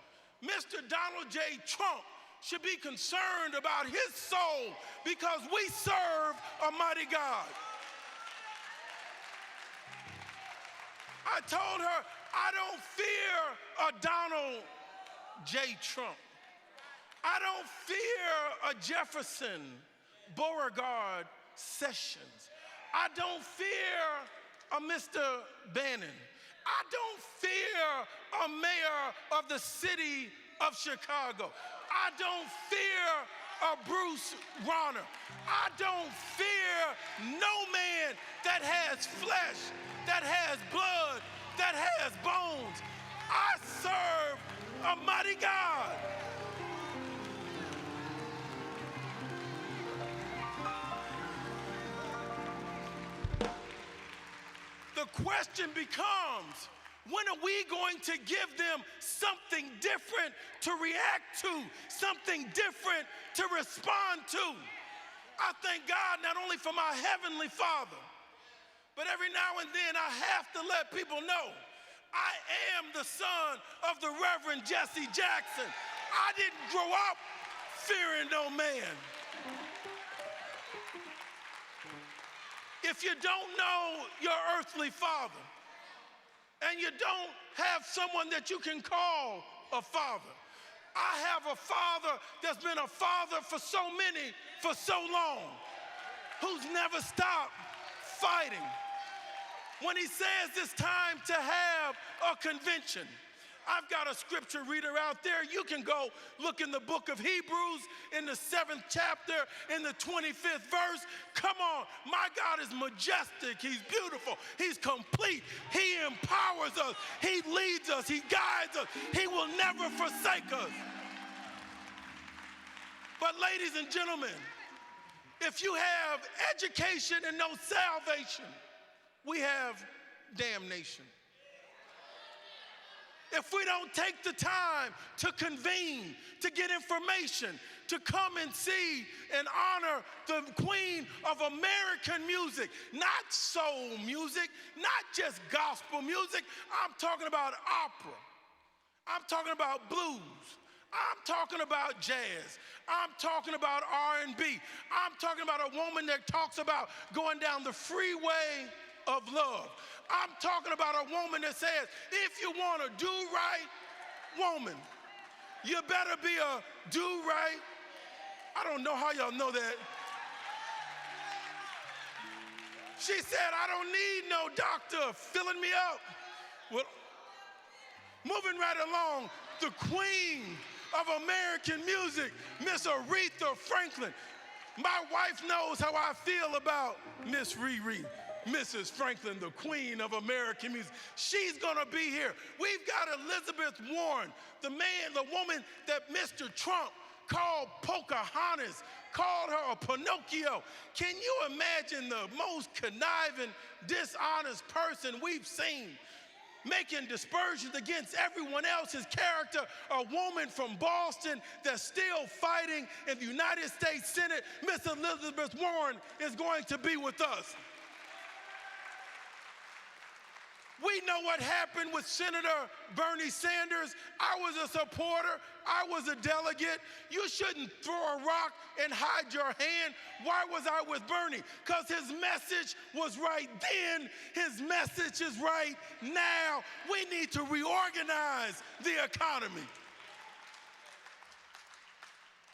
[SPEAKER 9] Mr. Donald J. Trump should be concerned about his soul because we serve a mighty God. I told her, I don't fear a Donald J. Trump. I don't fear a Jefferson Beauregard Sessions. I don't fear a Mr. Bannon. I don't fear a mayor of the city of Chicago. I don't fear a Bruce Rauner. I don't fear no man that has flesh, that has blood, that has bones. I serve a mighty God. The question becomes, when are we going to give them something different to react to, something different to respond to? I thank God not only for my Heavenly Father, but every now and then I have to let people know I am the son of the Reverend Jesse Jackson. I didn't grow up fearing no man. If you don't know your earthly father, and you don't have someone that you can call a father, I have a father that's been a father for so many for so long, who's never stopped fighting. When he says it's time to have a convention, I've got a scripture reader out there. You can go look in the book of Hebrews in the 7th chapter, in the 25th verse. Come on, my God is majestic. He's beautiful. He's complete. He empowers us. He leads us. He guides us. He will never forsake us. But ladies and gentlemen, if you have education and no salvation, we have damnation. If we don't take the time to convene, to get information, to come and see and honor the queen of American music, not soul music, not just gospel music, I'm talking about opera. I'm talking about blues. I'm talking about jazz. I'm talking about R&B. I'm talking about a woman that talks about going down the freeway of love. I'm talking about a woman that says, if you want a do-right woman, you better be a do-right. I don't know how y'all know that. She said, I don't need no doctor filling me up. Well, moving right along, the queen of American music, Miss Aretha Franklin. My wife knows how I feel about Miss Riri. Mrs. Franklin, the queen of American music. She's gonna be here. We've got Elizabeth Warren, the woman that Mr. Trump called Pocahontas, called her a Pinocchio. Can you imagine the most conniving, dishonest person we've seen, making dispersions against everyone else's character, a woman from Boston that's still fighting in the United States Senate? Miss Elizabeth Warren is going to be with us. We know what happened with Senator Bernie Sanders. I was a supporter. I was a delegate. You shouldn't throw a rock and hide your hand. Why was I with Bernie? Because his message was right then. His message is right now. We need to reorganize the economy.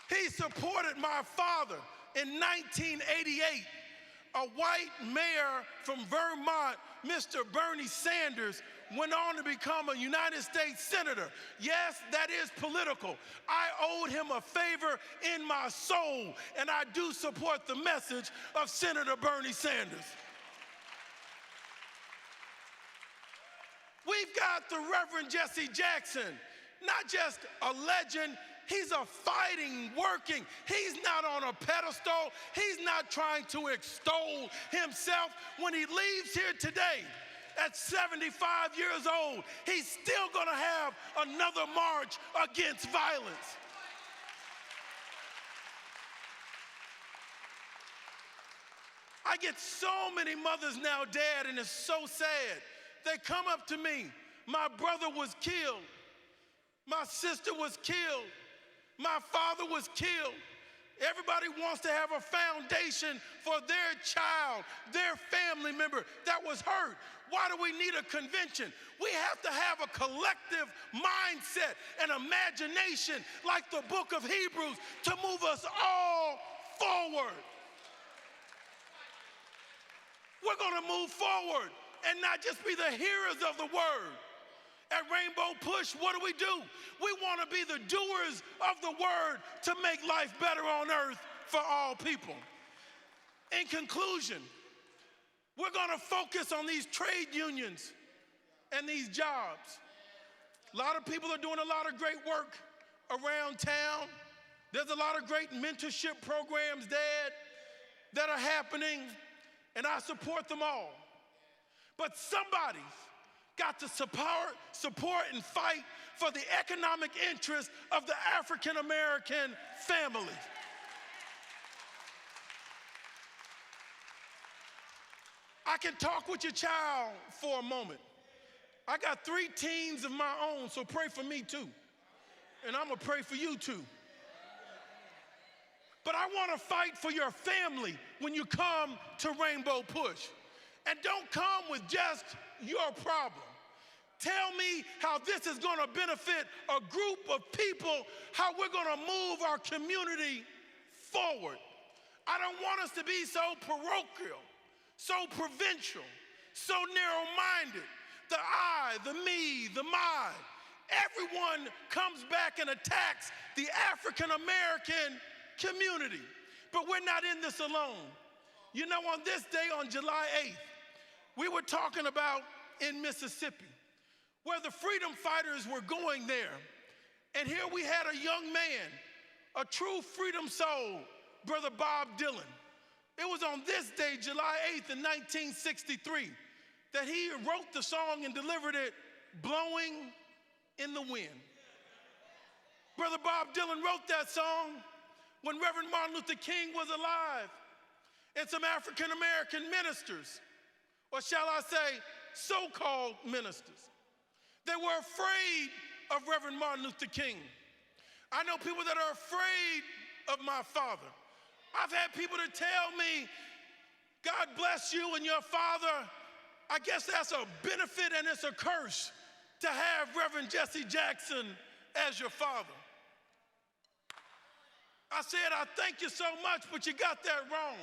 [SPEAKER 9] He supported my father in 1988. A white mayor from Vermont, Mr. Bernie Sanders, went on to become a United States Senator. Yes, that is political. I owed him a favor in my soul, and I do support the message of Senator Bernie Sanders. We've got the Reverend Jesse Jackson, not just a legend. He's a fighting, working. He's not on a pedestal. He's not trying to extol himself. When he leaves here today at 75 years old, he's still going to have another march against violence. I get so many mothers now, Dad, and it's so sad. They come up to me. My brother was killed. My sister was killed. My father was killed. Everybody wants to have a foundation for their child, their family member that was hurt. Why do we need a convention? We have to have a collective mindset and imagination like the book of Hebrews to move us all forward. We're going to move forward and not just be the hearers of the word. At Rainbow Push, what do? We want to be the doers of the word to make life better on earth for all people. In conclusion, we're going to focus on these trade unions and these jobs. A lot of people are doing a lot of great work around town. There's a lot of great mentorship programs, Dad, that are happening, and I support them all. But somebody's got to support and fight for the economic interest of the African American family. I can talk with your child for a moment. I got 3 teens of my own, so pray for me too. And I'm gonna pray for you too. But I wanna fight for your family when you come to Rainbow Push. And don't come with just your problem. Tell me how this is gonna benefit a group of people, how we're gonna move our community forward. I don't want us to be so parochial, so provincial, so narrow-minded. The I, the me, the my. Everyone comes back and attacks the African-American community. But we're not in this alone. You know, on this day, on July 8th, we were talking about in Mississippi, where the freedom fighters were going there. And here we had a young man, a true freedom soul, Brother Bob Dylan. It was on this day, July 8th in 1963, that he wrote the song and delivered it, Blowing in the Wind. Brother Bob Dylan wrote that song when Reverend Martin Luther King was alive, and some African-American ministers, or shall I say, so-called ministers, they were afraid of Reverend Martin Luther King. I know people that are afraid of my father. I've had people to tell me, God bless you and your father. I guess that's a benefit and it's a curse to have Reverend Jesse Jackson as your father. I said, I thank you so much, but you got that wrong.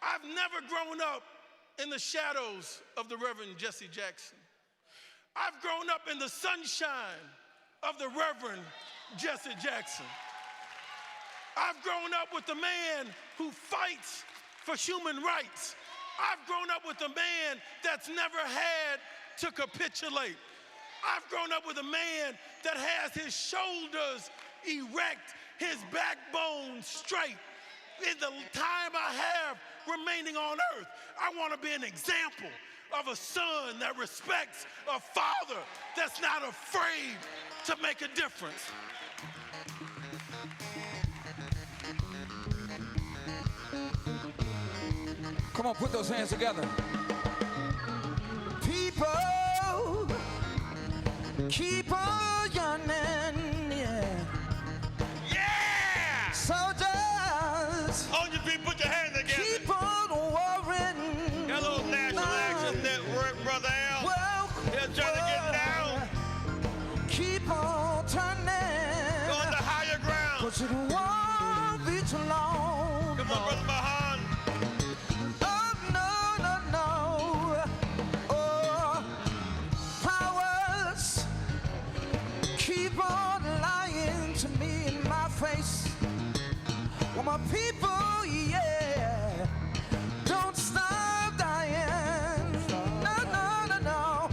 [SPEAKER 9] I've never grown up in the shadows of the Reverend Jesse Jackson. I've grown up in the sunshine of the Reverend Jesse Jackson. I've grown up with the man who fights for human rights. I've grown up with a man that's never had to capitulate. I've grown up with a man that has his shoulders erect, his backbone straight. In the time I have remaining on earth, I want to be an example of a son that respects a father that's not afraid to make a difference.
[SPEAKER 6] Come on, put those hands together. People keep on yearning, yeah.
[SPEAKER 1] Yeah!
[SPEAKER 6] Soldiers,
[SPEAKER 1] On your feet, put your hands together.
[SPEAKER 6] keep on worrying.
[SPEAKER 1] Hello, National Action Network, Brother Al.
[SPEAKER 6] Well,
[SPEAKER 1] They're trying to get down.
[SPEAKER 6] keep on turning.
[SPEAKER 1] Go on to higher ground.
[SPEAKER 6] 'Cause it won't be too long.
[SPEAKER 1] Come on, Brother Mahan.
[SPEAKER 6] Oh, no, no, no. Oh, powers keep on lying to me in my face. Well, my people, yeah, don't stop dying. No, no, no, no.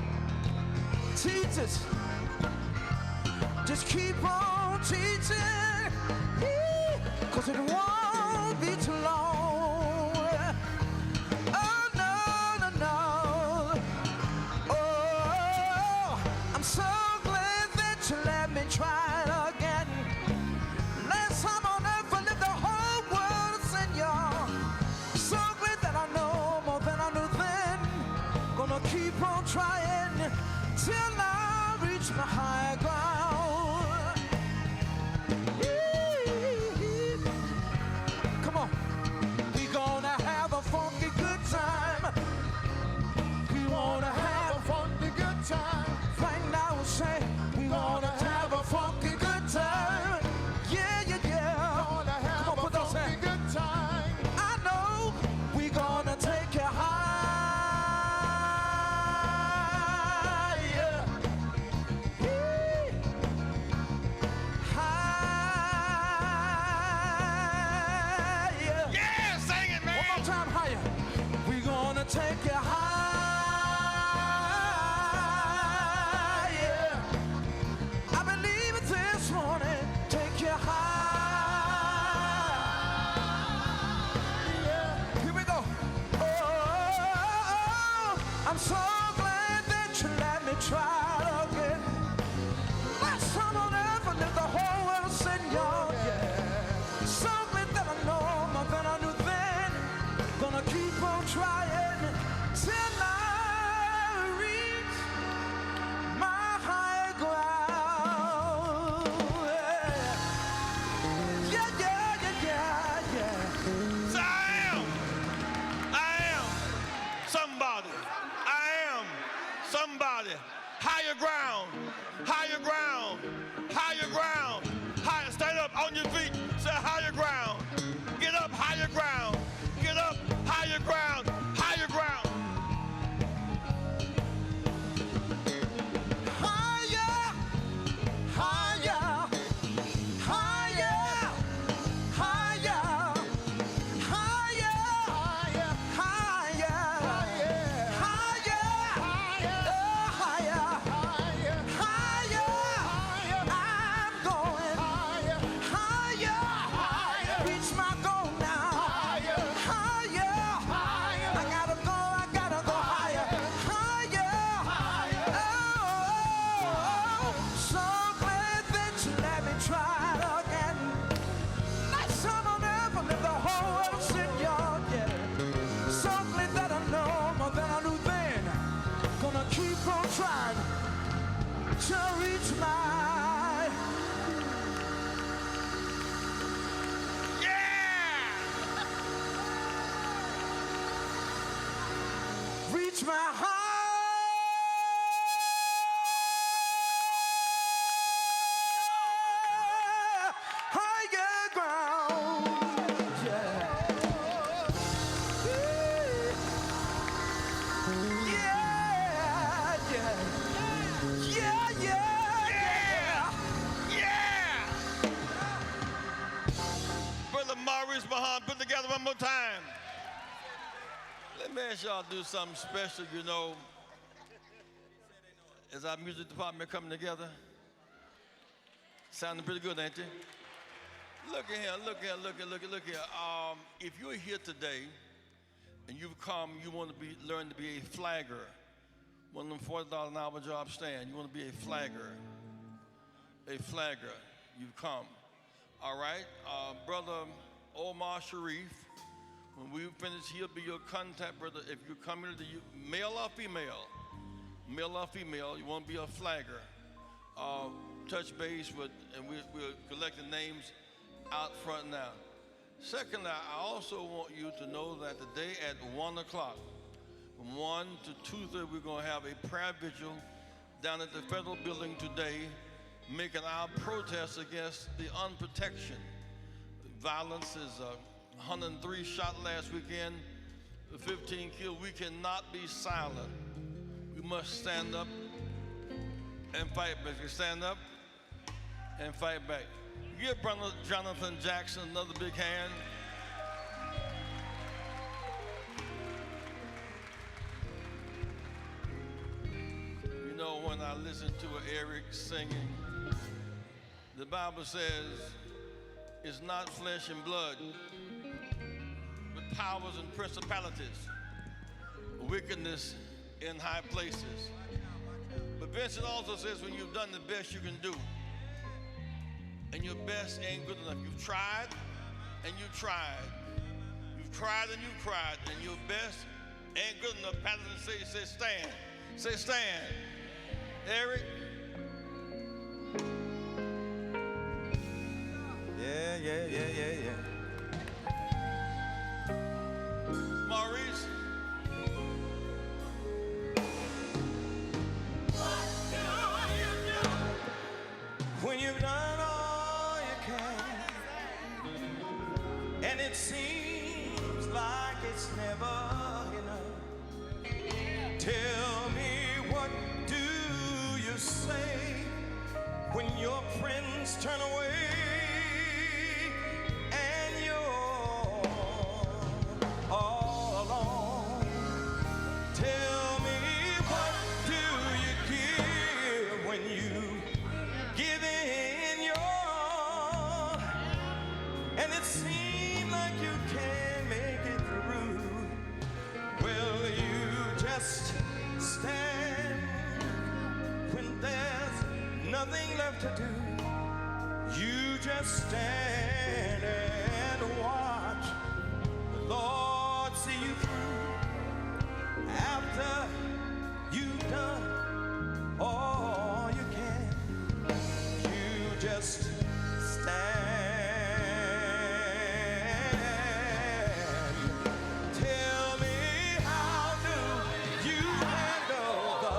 [SPEAKER 6] Teachers, just keep on teaching. 'Cause it won't be too long. Oh, no, no, no. Oh, I'm so glad that you let me try it again. Last time on earth I lived the whole world to sing y'all. So glad that I know more than I knew then. Gonna keep on trying till I reach my high ground. Come on. We gonna have a funky good time. We wanna have a funky good time. Right now we'll say we wanna have a funky good time. Yeah, yeah, yeah. Come on, put those hands. Good time. I know we gonna take you higher. Higher.
[SPEAKER 1] Yeah, sing it, man.
[SPEAKER 6] One more time higher. We gonna take you higher. I believe it this morning. Take you higher. Here we go. Oh, I'm so glad that you let me try it again. Last time on earth, I lived the whole world sing y'all. Yeah. So glad that I know more than I knew then. Gonna keep on trying till I reach
[SPEAKER 1] somebody. Higher ground, higher ground, higher ground. Higher, stand up on your feet, say higher ground. Get up, higher ground. Get up, higher ground, higher ground.
[SPEAKER 6] Higher, higher, higher, higher, higher, higher, higher, higher. I'm going higher. Reach my goal now. Higher. I gotta go higher. Oh, so glad that you let me try it again. Like someone ever lived the whole world sitting your So glad that I know more than I knew then. Gonna keep on trying to reach my reach my higher ground.
[SPEAKER 1] Yeah! Brother Maurice Mahan, put together one more time. Let me ask y'all to do something special, you know, as our music department coming together. Sounding pretty good, ain't you? Look at here, look here. If you're here today and you've come, you want to learn to be a flagger, one of them $40 an hour job stand, you want to be a flagger, you've come. All right, Brother Omar Sharif, when we finish, he'll be your contact, brother. If you're coming to male or female, you want to be a flagger. Touch base with, and we're collecting names out front now. Second, I also want you to know that today at 1 o'clock, from 1 to 2:30, we're going to have a prayer vigil down at the federal building today, making our protest against the unprotection. Violence is 103 shot last weekend, 15 killed. We cannot be silent. We must stand up and fight back. Stand up and fight back. Give Brother Jonathan Jackson another big hand. You know, when I listen to Eric singing, the Bible says it's not flesh and blood, but powers and principalities, wickedness in high places. But Vincent also says when you've done the best you can do, and your best ain't good enough. You've tried and you tried. You've cried and you cried, and your best ain't good enough. Patterson say stand. Say stand. Eric.
[SPEAKER 6] Yeah.
[SPEAKER 1] Maurice.
[SPEAKER 6] What do you do when you've done all you can, and it seems like it's never enough? Tell me, what do you say when your friends turn away? Nothing left to do. You just stand and watch the Lord see you through. After you've done all you can, you just stand. Tell me, how do you handle the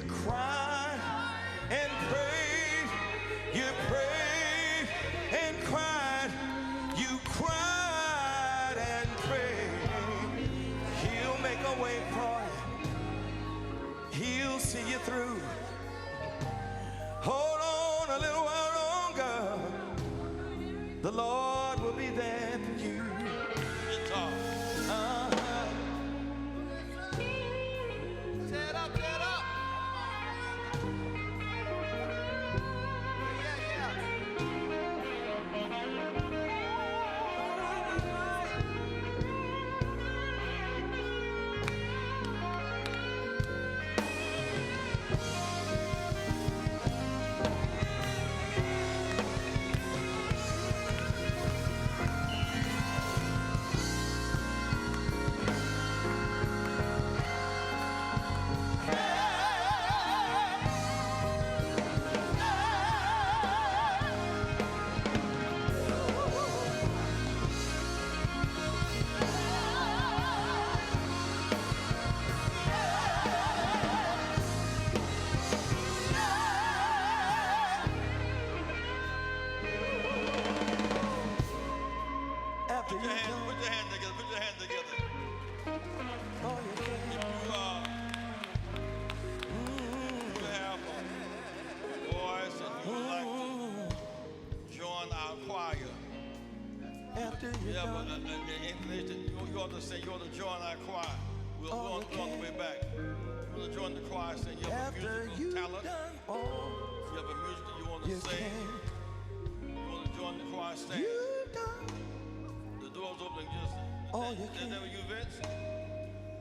[SPEAKER 6] you cried and prayed, you prayed and cried, you cried and prayed. He'll make a way for you. He'll see you through. Hold on a little while longer. The Lord will be there for you. Set up, set up.
[SPEAKER 1] Put your hand together. Put your hand together. You have a voice and you would like to join our choir. Yeah, but you ought to say you ought to join our choir. We're on the way back. You want to join the choir, saying you have a musical talent. You have a music that you want to sing. You want to join the choir, stand. The door's open. Just is that you, Vince?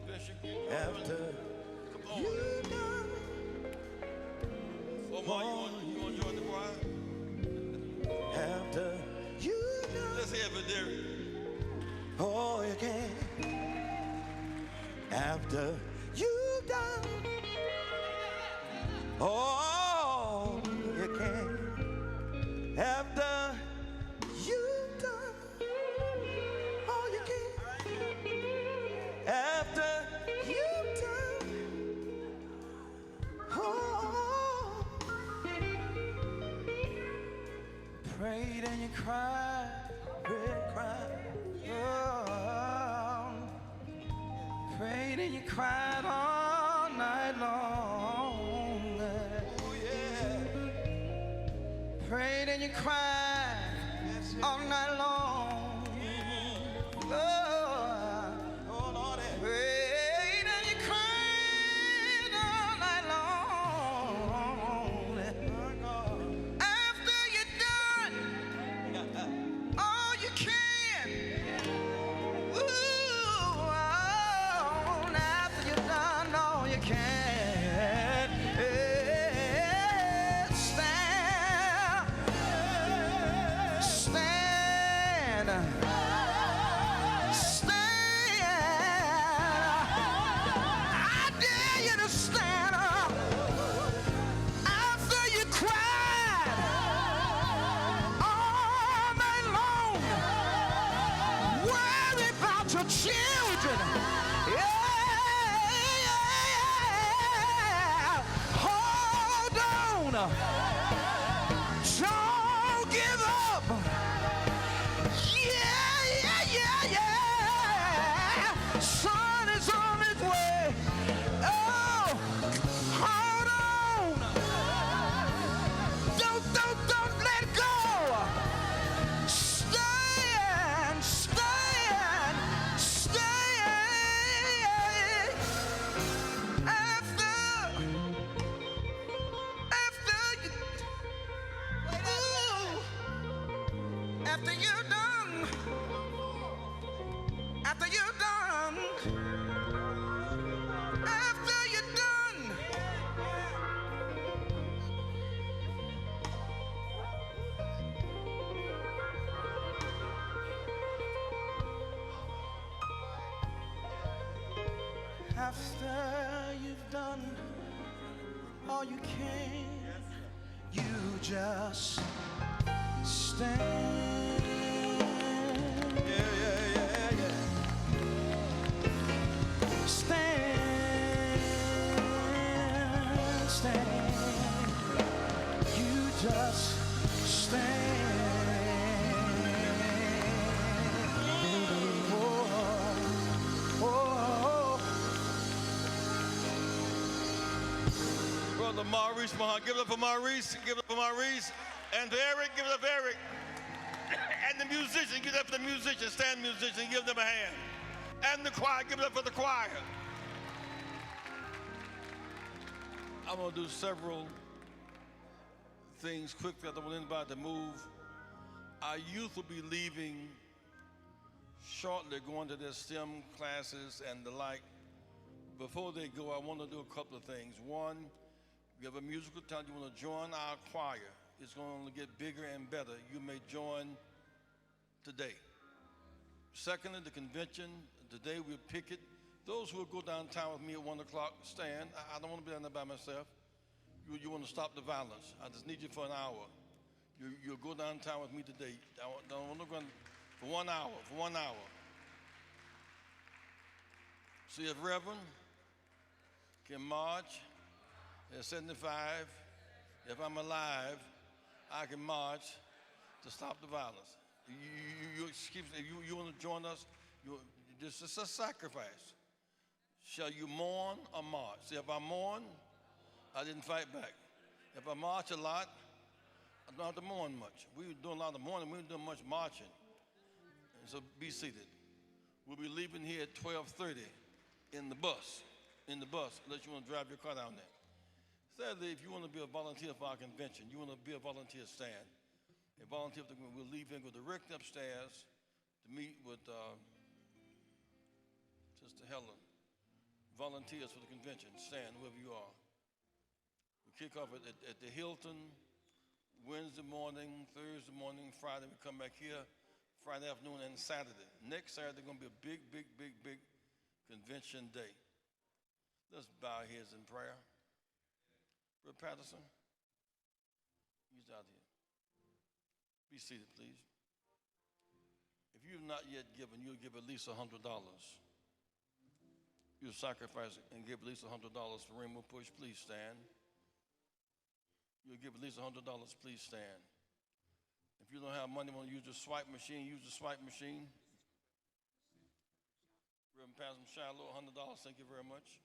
[SPEAKER 1] Vince, you come on. Omar, you want to join the choir?
[SPEAKER 6] After you done.
[SPEAKER 1] Let's hear it for Derek.
[SPEAKER 6] Oh, you can. After you done. Oh, you can. After you done. Oh, you can. After you done. Oh. Prayed and you cried, cried. Oh. Prayed and you cried all night long. Oh, yeah. Prayed and you cried all night long. Oh, Lord. Prayed and you cried all night long. After you're done all you can. Ooh, after you're done all you can. Children, hold on, don't give up, son is on his way, oh, hold on, don't let go, stand, after you're done, after you're done, after you're done. After you've done all you can, you just stand. Stand, stand. You just stand.
[SPEAKER 1] Brother Maurice Mahan, give it up for Maurice, give it up for Maurice. And to Eric, give it up for Eric. And the musician, give it up for the musician, stand musician, give them a hand. And the choir, give it up for the choir. I'm gonna do several things quickly. I don't want anybody to move. Our youth will be leaving shortly, going to their STEM classes and the like. Before they go, I want to do a couple of things. One, you have a musical talent, you want to join our choir. It's going to get bigger and better. You may join today. Secondly, the convention, today we'll pick it. Those who will go downtown with me at 1 o'clock, stand. I don't want to be down there by myself. You want to stop the violence. I just need you for an hour. You'll go downtown with me today. I want to go for 1 hour, for 1 hour. So if Reverend can march at 75, if I'm alive, I can march to stop the violence. You want to join us? This is a sacrifice. Shall you mourn or march? See, if I mourn, I didn't fight back. If I march a lot, I don't have to mourn much. We were doing a lot of mourning. We weren't doing much marching. And so be seated. We'll be leaving here at 12:30 in the bus, unless you want to drive your car down there. Thirdly, if you want to be a volunteer for our convention, you want to be a volunteer, stand. A volunteer, we'll leave and go directly upstairs to meet with Sister Helen. Volunteers for the convention, stand wherever you are. We kick off at the Hilton Wednesday morning, Thursday morning, Friday. We come back here Friday afternoon and Saturday. Next Saturday, going to be a big convention day. Let's bow our heads in prayer. Brother Patterson, he's out here. Be seated, please. If you have not yet given, you'll give at least $100. You'll sacrifice and give at least $100 for Rainbow Push. Please stand. You'll give at least $100. Please stand. If you don't have money, want to use the swipe machine, use the swipe machine. Reverend Pastor Shiloh, $100. Thank you very much.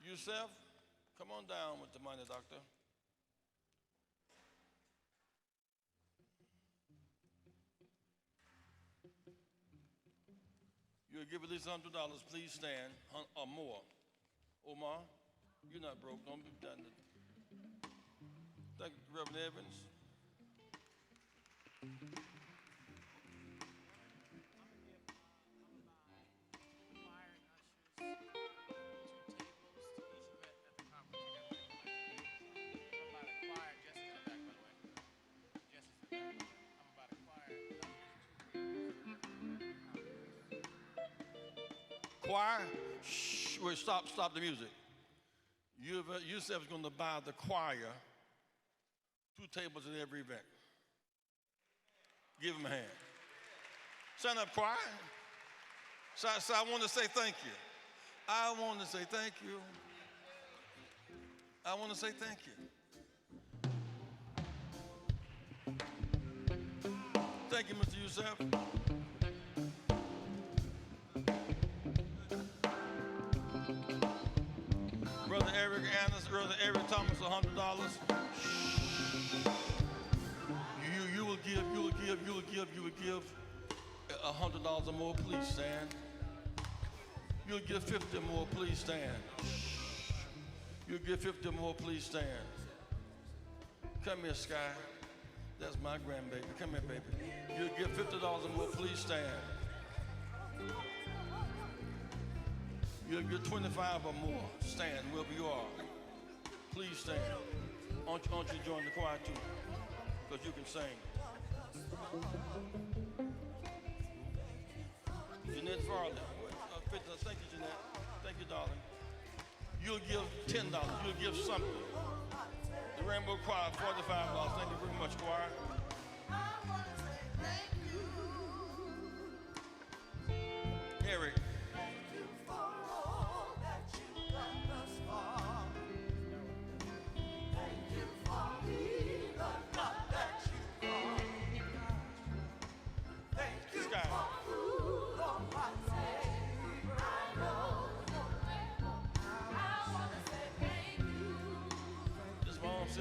[SPEAKER 1] Yusef, come on down with the money, doctor. You'll give at least $100. Please stand, or more. Omar, you're not broke. Don't be done. Thank you, Reverend Evans. Choir, shh, wait, stop the music. Yusef is going to buy the choir 2 tables at every event. Give him a hand. Stand up, choir. So I want to say thank you. I want to say thank you. I want to say thank you. Thank you, Mr. Yusef. Brother Eric Anderson, Brother Eric Thomas, $100. You will give $100 or more, please stand. You'll give 50 or more, please stand. You'll give 50 or more, please stand. Come here, Sky. That's my grandbaby. Come here, baby. You'll give $50 or more, please stand. You'll get 25 or more. Stand wherever you are. Please stand. Won't you join the choir too? Because you can sing. Jeanette Farley. Thank you, Jeanette. Thank you, darling. You'll give $10. You'll give something. The Rainbow Choir, $45. Thank you very much, choir. Eric,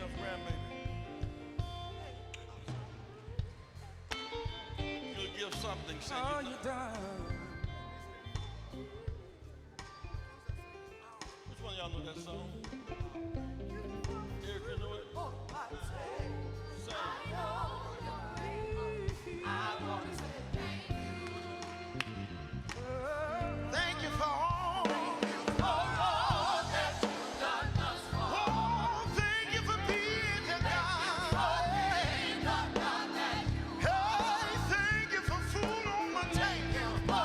[SPEAKER 1] yourself, grandbaby. You'll give something, say
[SPEAKER 6] Oh,
[SPEAKER 1] you
[SPEAKER 6] you done.
[SPEAKER 1] Which one of y'all know that song? Eric, you know it? Sing.
[SPEAKER 6] Thank you for all. Thank you for being the God. Hey, thank you for food on my table.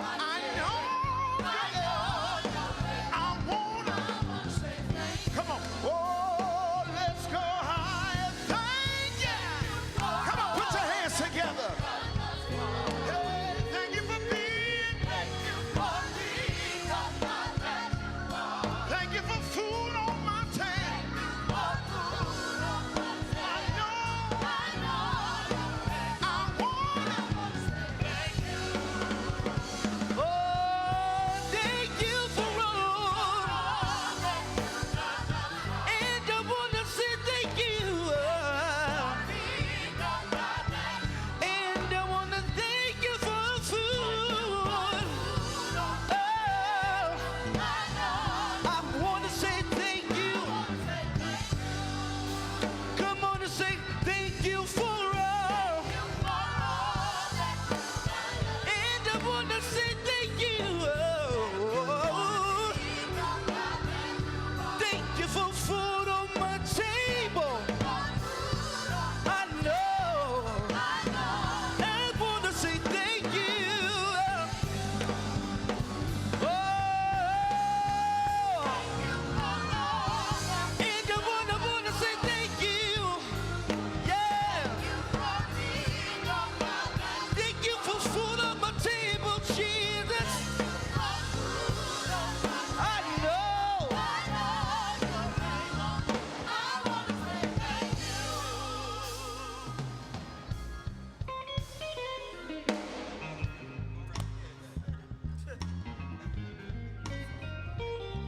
[SPEAKER 6] I know I wanna come on. Oh, let's go higher. Thank you. Come on, put your hands together. Hey, thank you for being. Thank you for food on my table. I know I wanna. Oh, thank you for road. And I wanna say thank you. And I wanna thank you for food. Oh, I wanna say thank you. Come on and say thank you for all. And I wanna say thank you. Thank you for food on my table. I know. I wanna say thank you. Oh, and I wanna say thank you. Yeah. Thank you for food on my table, Jesus. I know.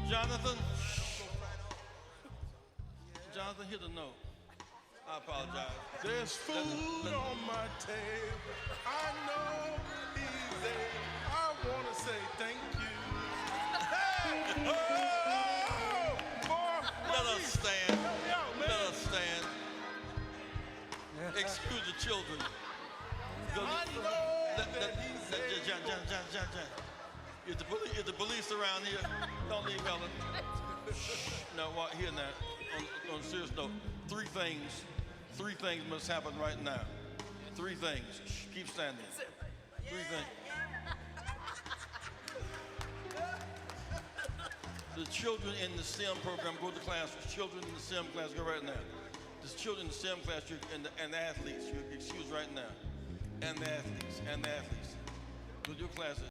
[SPEAKER 1] Jonathan? Jonathan, hit the note. I apologize.
[SPEAKER 9] There's food on my table. I know he's there. I want to say thank you. Hey! Oh! Boy,
[SPEAKER 1] Let us stand.
[SPEAKER 9] Yo, man.
[SPEAKER 1] Let us stand. Excuse the children.
[SPEAKER 9] I know that he's there.
[SPEAKER 1] John. Is the police around here? Don't leave Helen. No, what? Here now. On a serious note, three things must happen right now. Three things. Shh, keep standing. Three things. The children in the STEM program go to class. Children in the STEM class, go right now. The children in the STEM class and the athletes, you're excused right now. And the athletes. Go to your classes.